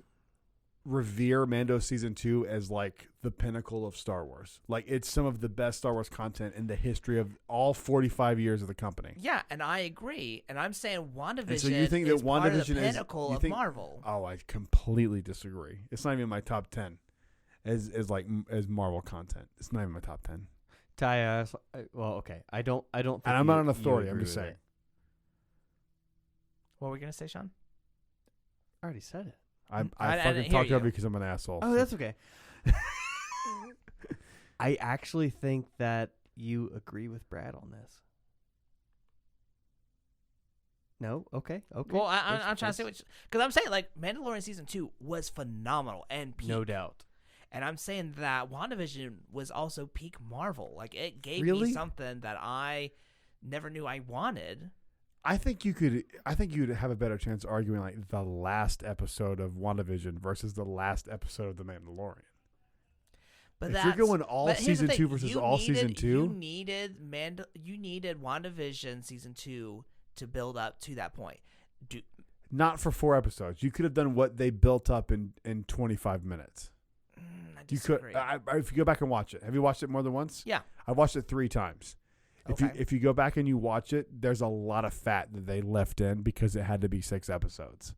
revere Mando season 2 as like the pinnacle of Star Wars. Like it's some of the best Star Wars content in the history of all 45 years of the company. Yeah, and I agree. And I'm saying WandaVision And so you think that is part of the WandaVision is- pinnacle you of think- Marvel. Oh, I completely disagree. It's not even my top 10 as Marvel content. It's not even my top 10. Ty, well, okay. I don't think And I'm you- not an you authority. I'm agree just with saying. it. What were we gonna say, Sean? I already said it. I I fucking didn't talked hear over you. you because I'm an asshole. Oh, that's okay. I actually think that you agree with Brad on this. No? Okay. Okay. Well, I'm That's- trying to say that's- because I'm saying like Mandalorian season 2 was phenomenal and peak. No doubt. And I'm saying that WandaVision was also peak Marvel. Like it gave Really? me something that I never knew I wanted. I think you'd have a better chance arguing like the last episode of WandaVision versus the last episode of The Mandalorian. But If that's, you're going all but here's the season thing, 2 versus you all needed- season 2, You needed WandaVision season 2 to build up to that point. not for 4 episodes. You could have done what they built up in 25 minutes. I You could disagree. if you go back and watch it. Have you watched it more than once? Yeah. I've watched it 3 times. Okay. If you go back and you watch it, there's a lot of fat that they left in because it had to be 6 episodes.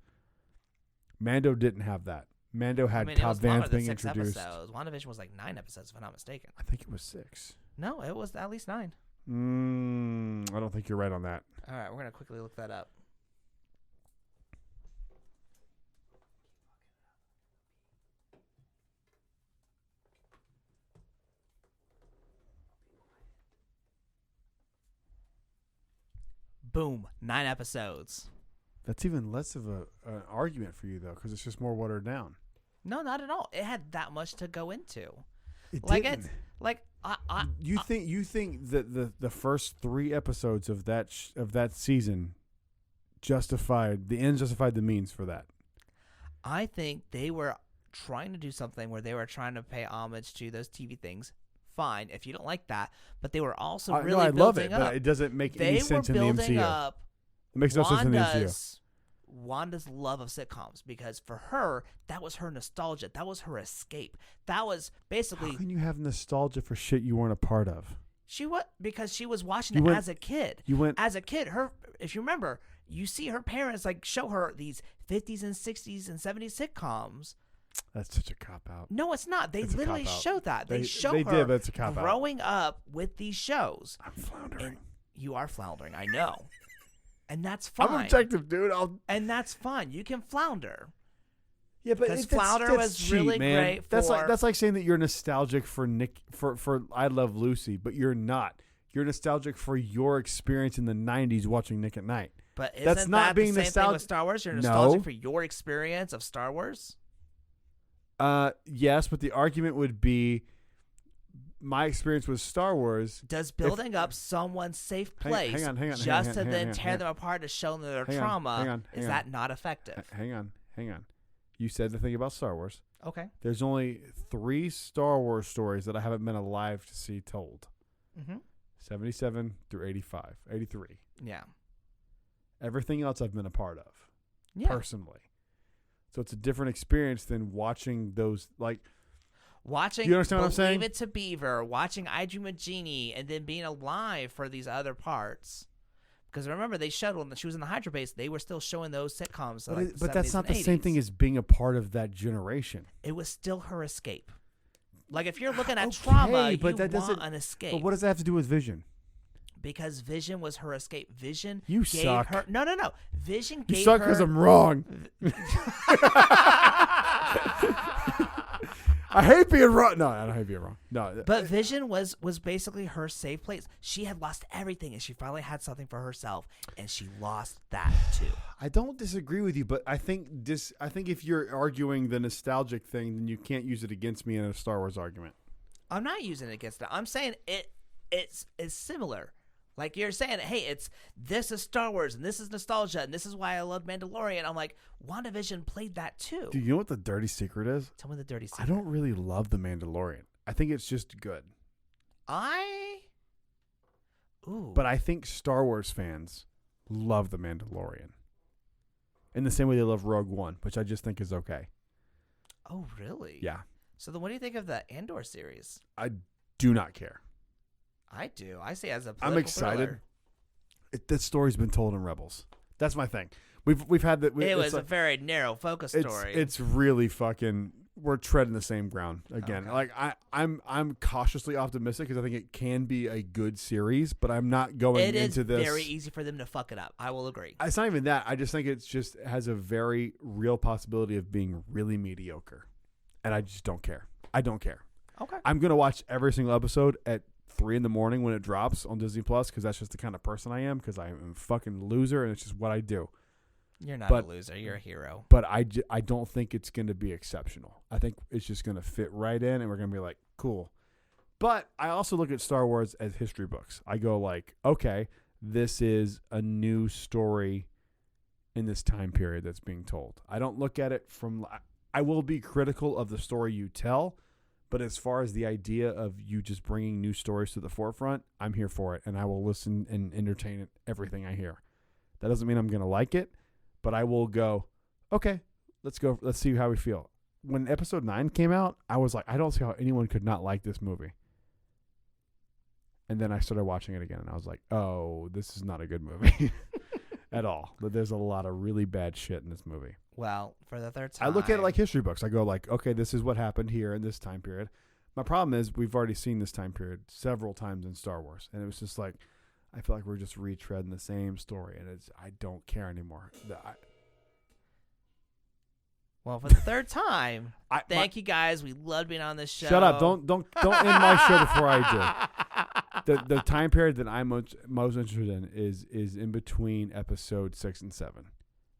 Mando didn't have that. Mando had it Cobb was longer Vanth than being 6 introduced. episodes. WandaVision was like 9 episodes, if I'm not mistaken. I think it was 6. No, it was at least 9. I don't think you're right on that. All right, we're gonna quickly look that up. Boom, 9 episodes. That's even less of an argument for you though, because it's just more watered down. No, not at all. It had that much to go into. It Like didn't. it's like You think that the first 3 episodes of that season justified the means for that? I think they were trying to do something where they were trying to pay homage to those TV things. Fine, if you don't like that, but they were also really no, I building love it, up. but it doesn't make They any were sense in the building MCU. up It makes no sense in the MCU. Wanda's love of sitcoms because for her that was her nostalgia, that was her escape. That was basically How can you have nostalgia for shit you weren't a part of? because she was watching You it went- as a kid. You went. As a kid, if you remember, you see her parents like show her these 50s and 60s and 70s sitcoms. That's such a cop out. No, it's not. They It's a literally cop-out. show that. They show they her did, but it's a cop out. growing up with these shows. I'm floundering. And you are floundering, I know. And that's fine. I'm objective, dude. And that's fine. You can flounder. Yeah, but Because that's Flounder was cheap, really man. great That's for- like like saying that you're nostalgic for I Love Lucy, but you're not. You're nostalgic for your experience in the 90s watching Nick at Night. But isn't That's not that being the same thing nostalgic. with Star Wars? You're No. nostalgic for your experience of Star Wars? Yes, but the argument would be my experience with Star Wars. Does building up someone's safe place hang on, just to then tear them apart to show them their trauma, is that not effective? Hang on. You said the thing about Star Wars. Okay. There's only 3 Star Wars stories that I haven't been alive to see told. Mm-hmm. 77 through 83. Yeah. Everything else I've been a part of. Yeah. Personally. So it's a different experience than watching those, like, Watching you understand what I'm saying? Believe It to Beaver, watching I Dream of Jeannie, and then being alive for these other parts. Because remember, they showed when she was in the Hydra base, they were still showing those sitcoms. But that's not the same thing as being a part of that generation. It was still her escape. Like, if you're looking at trauma, but you that doesn't, want an escape. But what does that have to do with Vision? Because Vision was her escape. Vision You gave suck. her... No. Vision You gave suck her... because I'm wrong. I hate being wrong. No, I don't hate being wrong. No. But Vision was basically her safe place. She had lost everything, and she finally had something for herself, and she lost that too. I don't disagree with you, but I think if you're arguing the nostalgic thing, then you can't use it against me in a Star Wars argument. I'm not using it against that. I'm saying it's similar. Like you're saying, hey, this is Star Wars, and this is nostalgia, and this is why I love Mandalorian. I'm like, WandaVision played that too. Do you know what the dirty secret is? Tell me the dirty secret. I don't really love the Mandalorian. I think it's just good. But I think Star Wars fans love the Mandalorian. In the same way they love Rogue One, which I just think is okay. Oh, really? Yeah. So then what do you think of the Andor series? I do not care. I do. I see it as a I'm excited. That story's been told in Rebels. That's my thing. We've had that. It was a very narrow focus story. It's really fucking. We're treading the same ground again. Okay. Like I'm cautiously optimistic because I think it can be a good series, but I'm not going into this. It is very easy for them to fuck it up. I will agree. It's not even that. I just think it's just has a very real possibility of being really mediocre, and I just don't care. I don't care. Okay. I'm gonna watch every single episode at 3 a.m. when it drops on Disney Plus because that's just the kind of person I am. Because I am a fucking loser, and it's just what I do. You're not a loser. You're a hero. But I don't think it's going to be exceptional. I think it's just going to fit right in, and we're going to be like, cool. But I also look at Star Wars as history books. I go like, okay, this is a new story in this time period that's being told. I don't look at it from. I will be critical of the story you tell, but as far as the idea of you just bringing new stories to the forefront, I'm here for it, and I will listen and entertain everything I hear. That doesn't mean I'm going to like it. But I will go, okay, let's go. Let's see how we feel. When episode 9 came out, I was like, I don't see how anyone could not like this movie. And then I started watching it again, and I was like, oh, this is not a good movie at all. But there's a lot of really bad shit in this movie. Well, for the third time. I look at it like history books. I go like, okay, this is what happened here in this time period. My problem is we've already seen this time period several times in Star Wars. And it was just like, I feel like we're just retreading the same story, and I don't care anymore. Well, for the third time, thank you guys. We loved being on this show. Shut up! Don't end my show before I do. The time period that I'm most interested in is in between episode 6 and 7.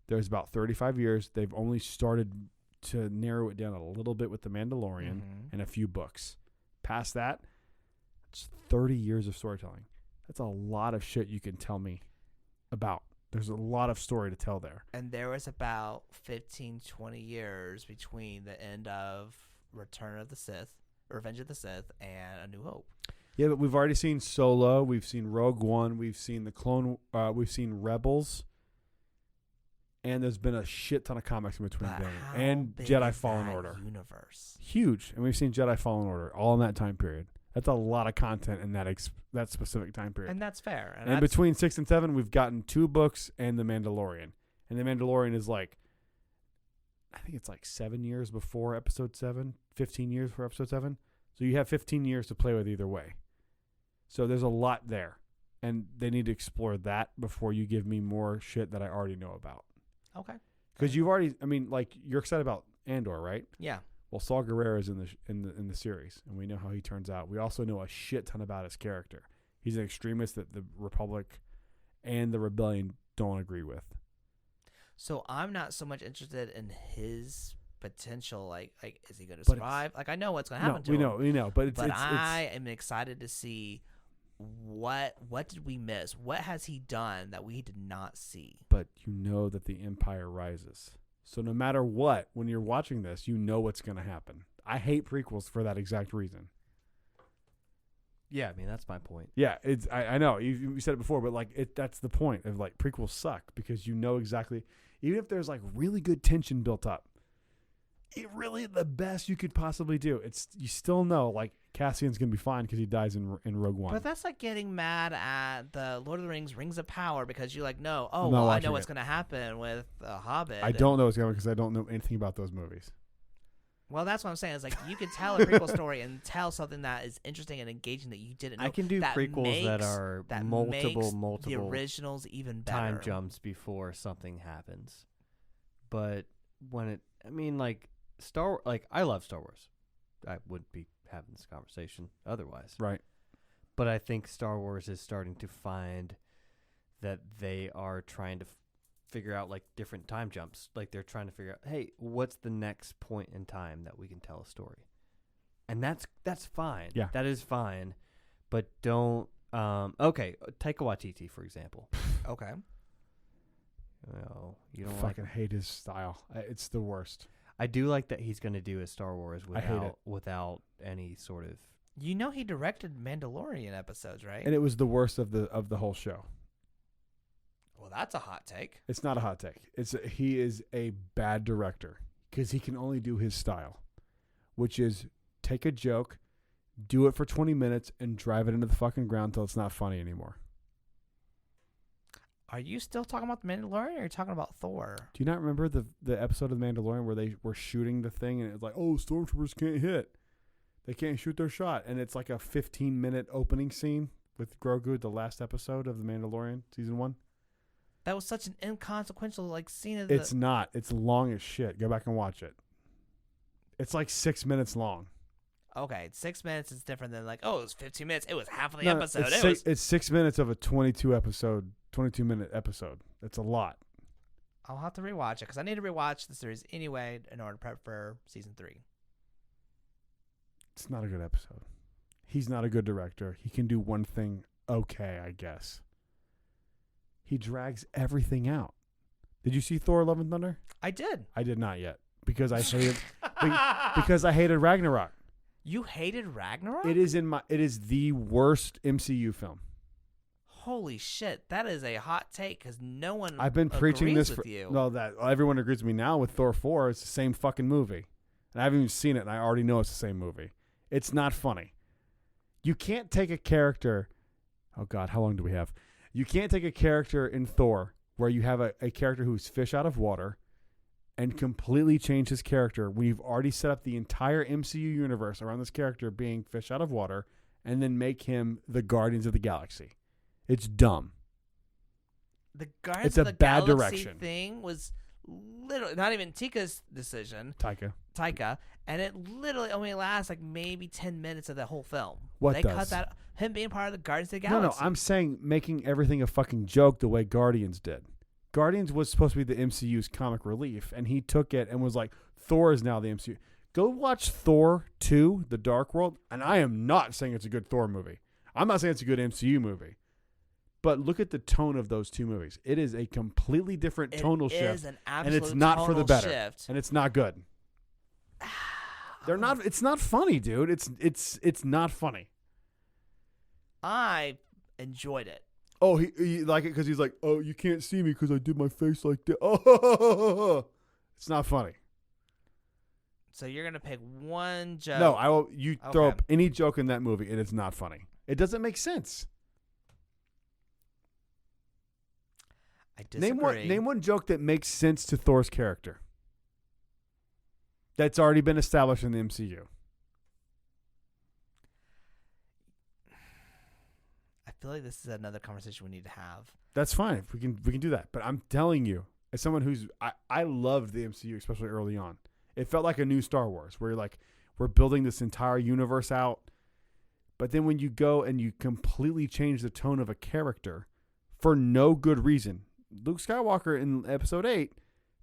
There's about 35 years. They've only started to narrow it down a little bit with The Mandalorian and a few books. Past that, it's 30 years of storytelling. That's a lot of shit you can tell me about. There's a lot of story to tell there. And there was about 15, 20 years between the end of Return of the Sith, Revenge of the Sith, and A New Hope. Yeah, but we've already seen Solo. We've seen Rogue One. We've seen we've seen Rebels. And there's been a shit ton of comics in between there. And Jedi Fallen Order. Universe. Huge. And we've seen Jedi Fallen Order all in that time period. That's a lot of content in that specific time period. And that's fair. And between 6 and 7, we've gotten 2 books and The Mandalorian. And The Mandalorian is like, I think it's like 7 years before episode 7, 15 years before episode 7. So you have 15 years to play with either way. So there's a lot there. And they need to explore that before you give me more shit that I already know about. Okay. Because you've already, I mean, like, you're excited about Andor, right? Yeah. Well, Saul Guerrero is in the series, and we know how he turns out. We also know a shit ton about his character. He's an extremist that the Republic and the Rebellion don't agree with. So I'm not so much interested in his potential. Like is he going to But survive? Like I know what's going to happen to we him. know, but I am excited to see what did we miss? What has he done that we did not see? but you know that the Empire rises. So no matter what, when you're watching this, you know what's going to happen. I hate prequels for that exact reason. Yeah, I mean that's my point. Yeah, it's I know you said it before, but like that's the point of like prequels suck because you know exactly, even if there's like really good tension built up, it really the best you could possibly do. It's you still know like Cassian's gonna be fine because he dies in Rogue One. But that's like getting mad at the Lord of the Rings of Power because you're like, no, I'm not well, I watching know what's it. going to happen with Hobbit. I don't know what's going because I don't know anything about those movies. Well, that's what I'm saying. Is like you can tell a prequel story and tell something that is interesting and engaging that you didn't know. I can do that prequels that makes- are that multiple makes the originals even better. time jumps before something happens. But when it, I mean, like I love Star Wars. I wouldn't be having this conversation otherwise. Right. But I think Star Wars is starting to find that they are trying to figure out like different time jumps. Like they're trying to figure out, hey, what's the next point in time that we can tell a story? And that's fine. Yeah. That is fine. But don't okay, Taika Waititi, for example. Okay. Well, you don't Fucking hate his style. It's the worst. I do like that he's going to do a Star Wars I hate it. without any sort of. You know he directed Mandalorian episodes, right? And it was the worst of the whole show. Well, that's a hot take. It's not a hot take. He is a bad director because he can only do his style, which is take a joke, do it for 20 minutes, and drive it into the fucking ground until it's not funny anymore. Are you still talking about the Mandalorian or are you talking about Thor? Do you not remember the episode of The Mandalorian where they were shooting the thing and it was like, oh, stormtroopers can't hit. They can't shoot their shot. And it's like a 15-minute opening scene with Grogu, the last episode of The Mandalorian, season 1. That was such an inconsequential scene of It's not. It's long as shit. Go back and watch it. It's like 6 minutes long. Okay, 6 minutes is different than like, oh, it was 15 minutes. It was half of the No, episode. It's 6 minutes of a 22-minute episode. That's a lot. I'll have to rewatch it because I need to rewatch the series anyway in order to prep for season 3. It's not a good episode. He's not a good director. He can do one thing okay, I guess. He drags everything out. Did you see Thor: Love and Thunder? I did. I did not yet because I hated because I hated Ragnarok. You hated Ragnarok? It is the worst MCU film. Holy shit, that is a hot take because no one. I've been preaching agrees this with for you. no that everyone agrees with me now with Thor 4. It's the same fucking movie, and I haven't even seen it, and I already know it's the same movie. It's not funny. You can't take a character. Oh God, how long do we have? You can't take a character in Thor where you have a character who's fish out of water and completely change his character when you've already set up the entire MCU universe around this character being fish out of water and then make him the Guardians of the Galaxy. It's dumb. The Guardians It's of a the bad Galaxy direction. thing was literally not even Tika's decision, Taika. and it literally only lasts like maybe 10 minutes of the whole film. What they does? cut that him being part of the Guardians of the No, Galaxy. I'm saying making everything a fucking joke the way Guardians did. Guardians was supposed to be the MCU's comic relief, and he took it and was like, Thor is now the MCU. Go watch Thor 2, The Dark World, and I am not saying it's a good Thor movie. I'm not saying it's a good MCU movie. But look at the tone of those two movies. It is a completely different tonal It shift, is an and absolute it's not for the tonal better, shift. and it's not good. They're not. It's not funny, dude. It's not funny. I enjoyed it. Oh, he like it because he's like, oh, you can't see me because I did my face like that. Oh, it's not funny. So you're gonna pick one joke. No, I will. You throw Okay. up any joke in that movie, and it's not funny. It doesn't make sense. I disagree. Name one joke that makes sense to Thor's character. That's already been established in the MCU. I feel like this is another conversation we need to have. That's fine. We can do that. But I'm telling you, as someone who's I loved the MCU, especially early on. It felt like a new Star Wars, where you're like, we're building this entire universe out. But then when you go and you completely change the tone of a character for no good reason, Luke Skywalker in episode 8,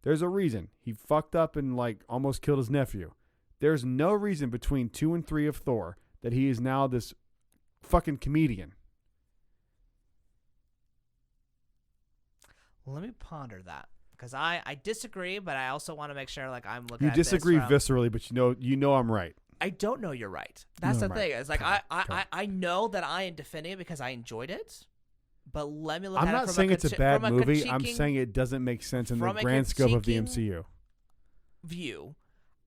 there's a reason. He fucked up and like almost killed his nephew. There's no reason between 2 and 3 of Thor that he is now this fucking comedian. Let me ponder that. Because I disagree, but I also want to make sure like I'm looking You at disagree this from, viscerally, but you know I'm right. I don't know you're right. That's No, the I'm thing. right. It's like Come I on. I know that I am defending it because I enjoyed it. But let me look I'm at it not from saying a it's a criti- bad from a movie. I'm critiquing saying it doesn't make sense in the from a grand scope of the critiquing MCU. view.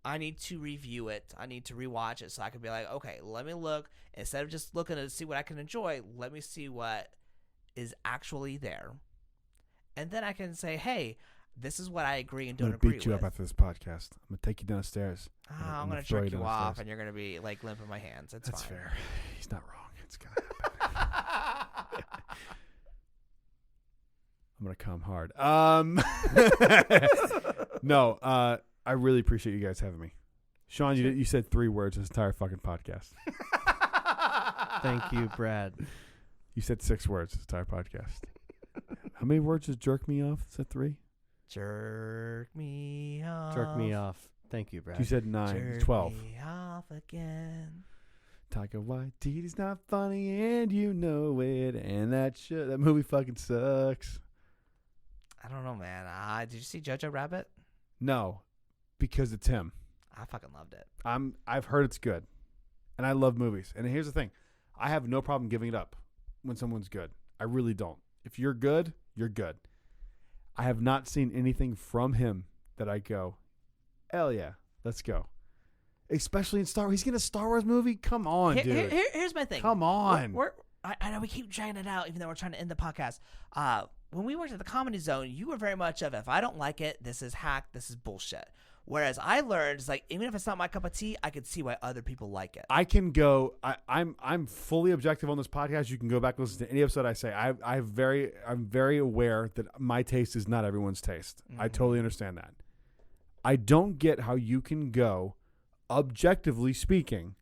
I need to review it. I need to rewatch it so I can be like, okay, let me look. Instead of just looking to see what I can enjoy, let me see what is actually there. And then I can say, hey, this is what I agree and I'm don't gonna agree beat you with. up after this podcast. I'm gonna take you downstairs. I'm going to throw jerk you downstairs. off and you're going to be like limp in my hands. It's That's fine. fair. He's not wrong. It's gonna happen. I'm gonna come hard. No, I really appreciate you guys having me. Sean, you said 3 words this entire fucking podcast. Thank you, Brad. You said 6 words this entire podcast. How many words does jerk me off? Is that 3? Jerk me off. Jerk me off. Thank you, Brad. You said 9. Jerk 12. me off again. Taika Waititi's not funny and you know it. And that movie fucking sucks. I don't know, man. Did you see Jojo Rabbit? No, because it's him. I fucking loved it. I've heard it's good, and I love movies. And here's the thing: I have no problem giving it up when someone's good. I really don't. If you're good, you're good. I have not seen anything from him that I go, hell yeah, let's go. Especially in Star Wars. He's getting a Star Wars movie. Come on, dude. Here's my thing. Come on. I know we keep dragging it out, even though we're trying to end the podcast. When we worked at the Comedy Zone, you were very much of, if I don't like it, this is hack, this is bullshit. Whereas I learned, it's like, even if it's not my cup of tea, I could see why other people like it. I can go. I'm fully objective on this podcast. You can go back and listen to any episode I say. I'm very aware that my taste is not everyone's taste. I totally understand that. I don't get how you can go, objectively speaking,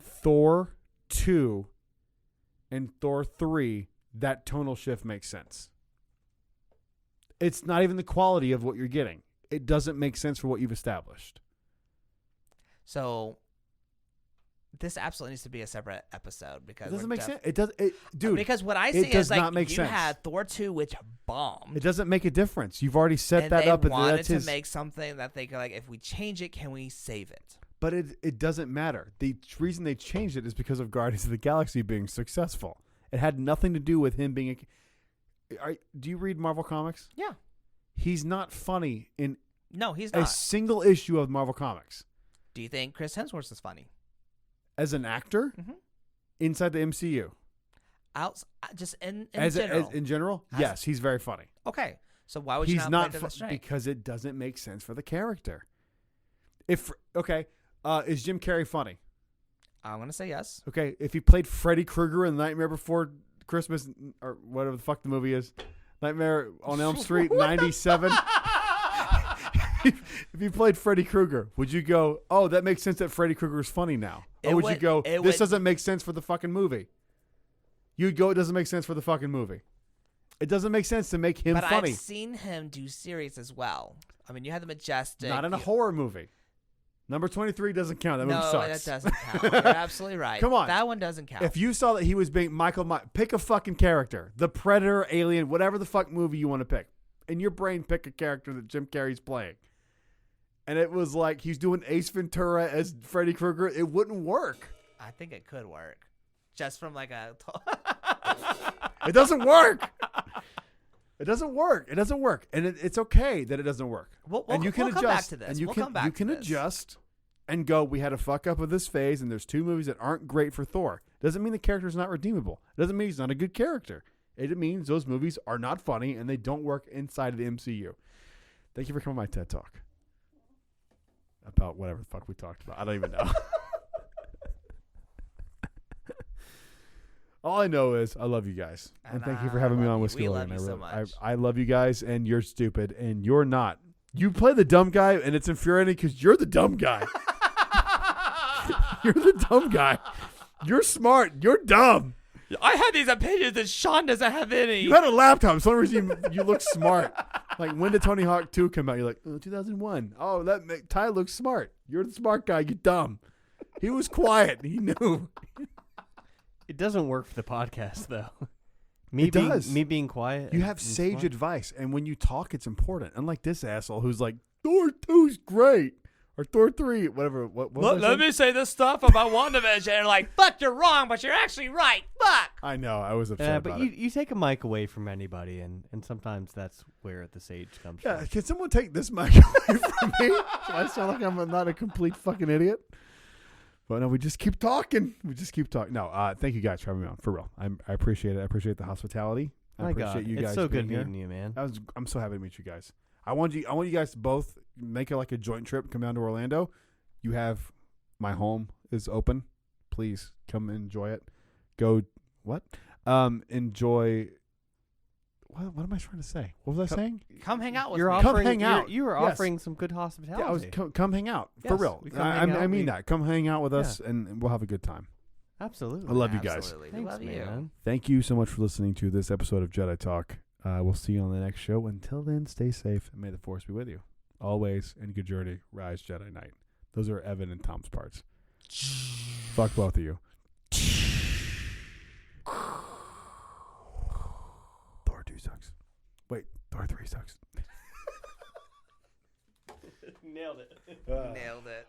Thor 2 and Thor 3, that tonal shift makes sense. It's not even the quality of what you're getting. It doesn't make sense for what you've established. So this absolutely needs to be a separate episode because It doesn't we're make sense. It does, dude. Because what I it see does is like not make you sense. had Thor 2, which bombed. It doesn't make a difference. You've already set and that they up, and wanted that's to his. make something that they could, like, if we change it, can we save it? But it doesn't matter. The reason they changed it is because of Guardians of the Galaxy being successful. It had nothing to do with him being do you read Marvel Comics? Yeah. He's not funny in No, he's a not. single issue of Marvel Comics. Do you think Chris Hemsworth is funny? As an actor, inside the MCU. Just in In general. general, yes, he's very funny. Okay. So why would you He's not not play to the strength? because it doesn't make sense for the character. Is Jim Carrey funny? I'm going to say yes. Okay, if he played Freddy Krueger in Nightmare Before Christmas, or whatever the fuck the movie is, Nightmare on Elm Street, 97. If you played Freddy Krueger, would you go, oh, that makes sense that Freddy Krueger is funny now? Or would you go, this doesn't make sense for the fucking movie? You'd go, it doesn't make sense for the fucking movie. It doesn't make sense to make him but funny. I've seen him do series as well. I mean, you had the Majestic. Not in a horror movie. Number 23 doesn't count. That movie sucks. No, that doesn't count. You're absolutely right. Come on. That one doesn't count. If you saw that he was being Michael Myers, pick a fucking character. The Predator, Alien, whatever the fuck movie you want to pick. In your brain, pick a character that Jim Carrey's playing. And it was like he's doing Ace Ventura as Freddy Krueger. It wouldn't work. I think it could work. Just from like a... It doesn't work. It doesn't work. It doesn't work. And it's okay that it doesn't work. And you can adjust. come back to this. And you We'll can, come back you to can this. adjust and go, we had a fuck up of this phase, and there's 2 movies that aren't great for Thor. Doesn't mean the character's not redeemable. It doesn't mean he's not a good character. It means those movies are not funny, and they don't work inside of the MCU. Thank you for coming to my TED Talk. About whatever the fuck we talked about. I don't even know. All I know is I love you guys. And thank you for having me on We love Whiskeylodeon. you so much. I love you guys, and you're stupid, and you're not. You play the dumb guy, and it's infuriating because you're the dumb guy. You're the dumb guy. You're smart. You're dumb. I have these opinions and Sean doesn't have any. You had a laptop. For some reason you look smart. Like, when did Tony Hawk 2 come out? You're like, 2001. Oh, Ty looks smart. You're the smart guy. You're dumb. He was quiet. He knew. It doesn't work for the podcast, though. It does. Me being quiet. You have sage advice, and when you talk, it's important. Unlike this asshole who's like, Thor 2's great. Or Thor 3, whatever. What Let me say this stuff about WandaVision. And like, fuck, you're wrong, but you're actually right. Fuck. I know. I was upset Yeah, about but it. you take a mic away from anybody, and sometimes that's where the sage comes Yeah, from. can someone take this mic away from me? So I sound like I'm not a complete fucking idiot. But no, we just keep talking. No, thank you guys for having me on. For real. I appreciate it. I appreciate the hospitality. I My appreciate God, you guys it's so good being here. meeting you, man. I'm so happy to meet you guys. I want you guys to both make it like a joint trip, come down to Orlando. You have my home is open. Please come enjoy it. Go what? Enjoy. What am I trying to say? What was I saying? Come hang out with You're me. Come offering, hang out. You were Yes. offering some good hospitality. Yeah, I was come hang out for Yes, real. we come hang I out. mean that. Come hang out with us, and we'll have a good time. Absolutely. I love you guys. Absolutely. We Thanks, love you. man. Thank you so much for listening to this episode of Jedi Talk. We'll see you on the next show. Until then, stay safe and may the Force be with you. Always, and good journey. Rise, Jedi Knight. Those are Evan and Tom's parts. Fuck both of you. Thor 2 sucks. Wait, Thor 3 sucks. Nailed it. Nailed it.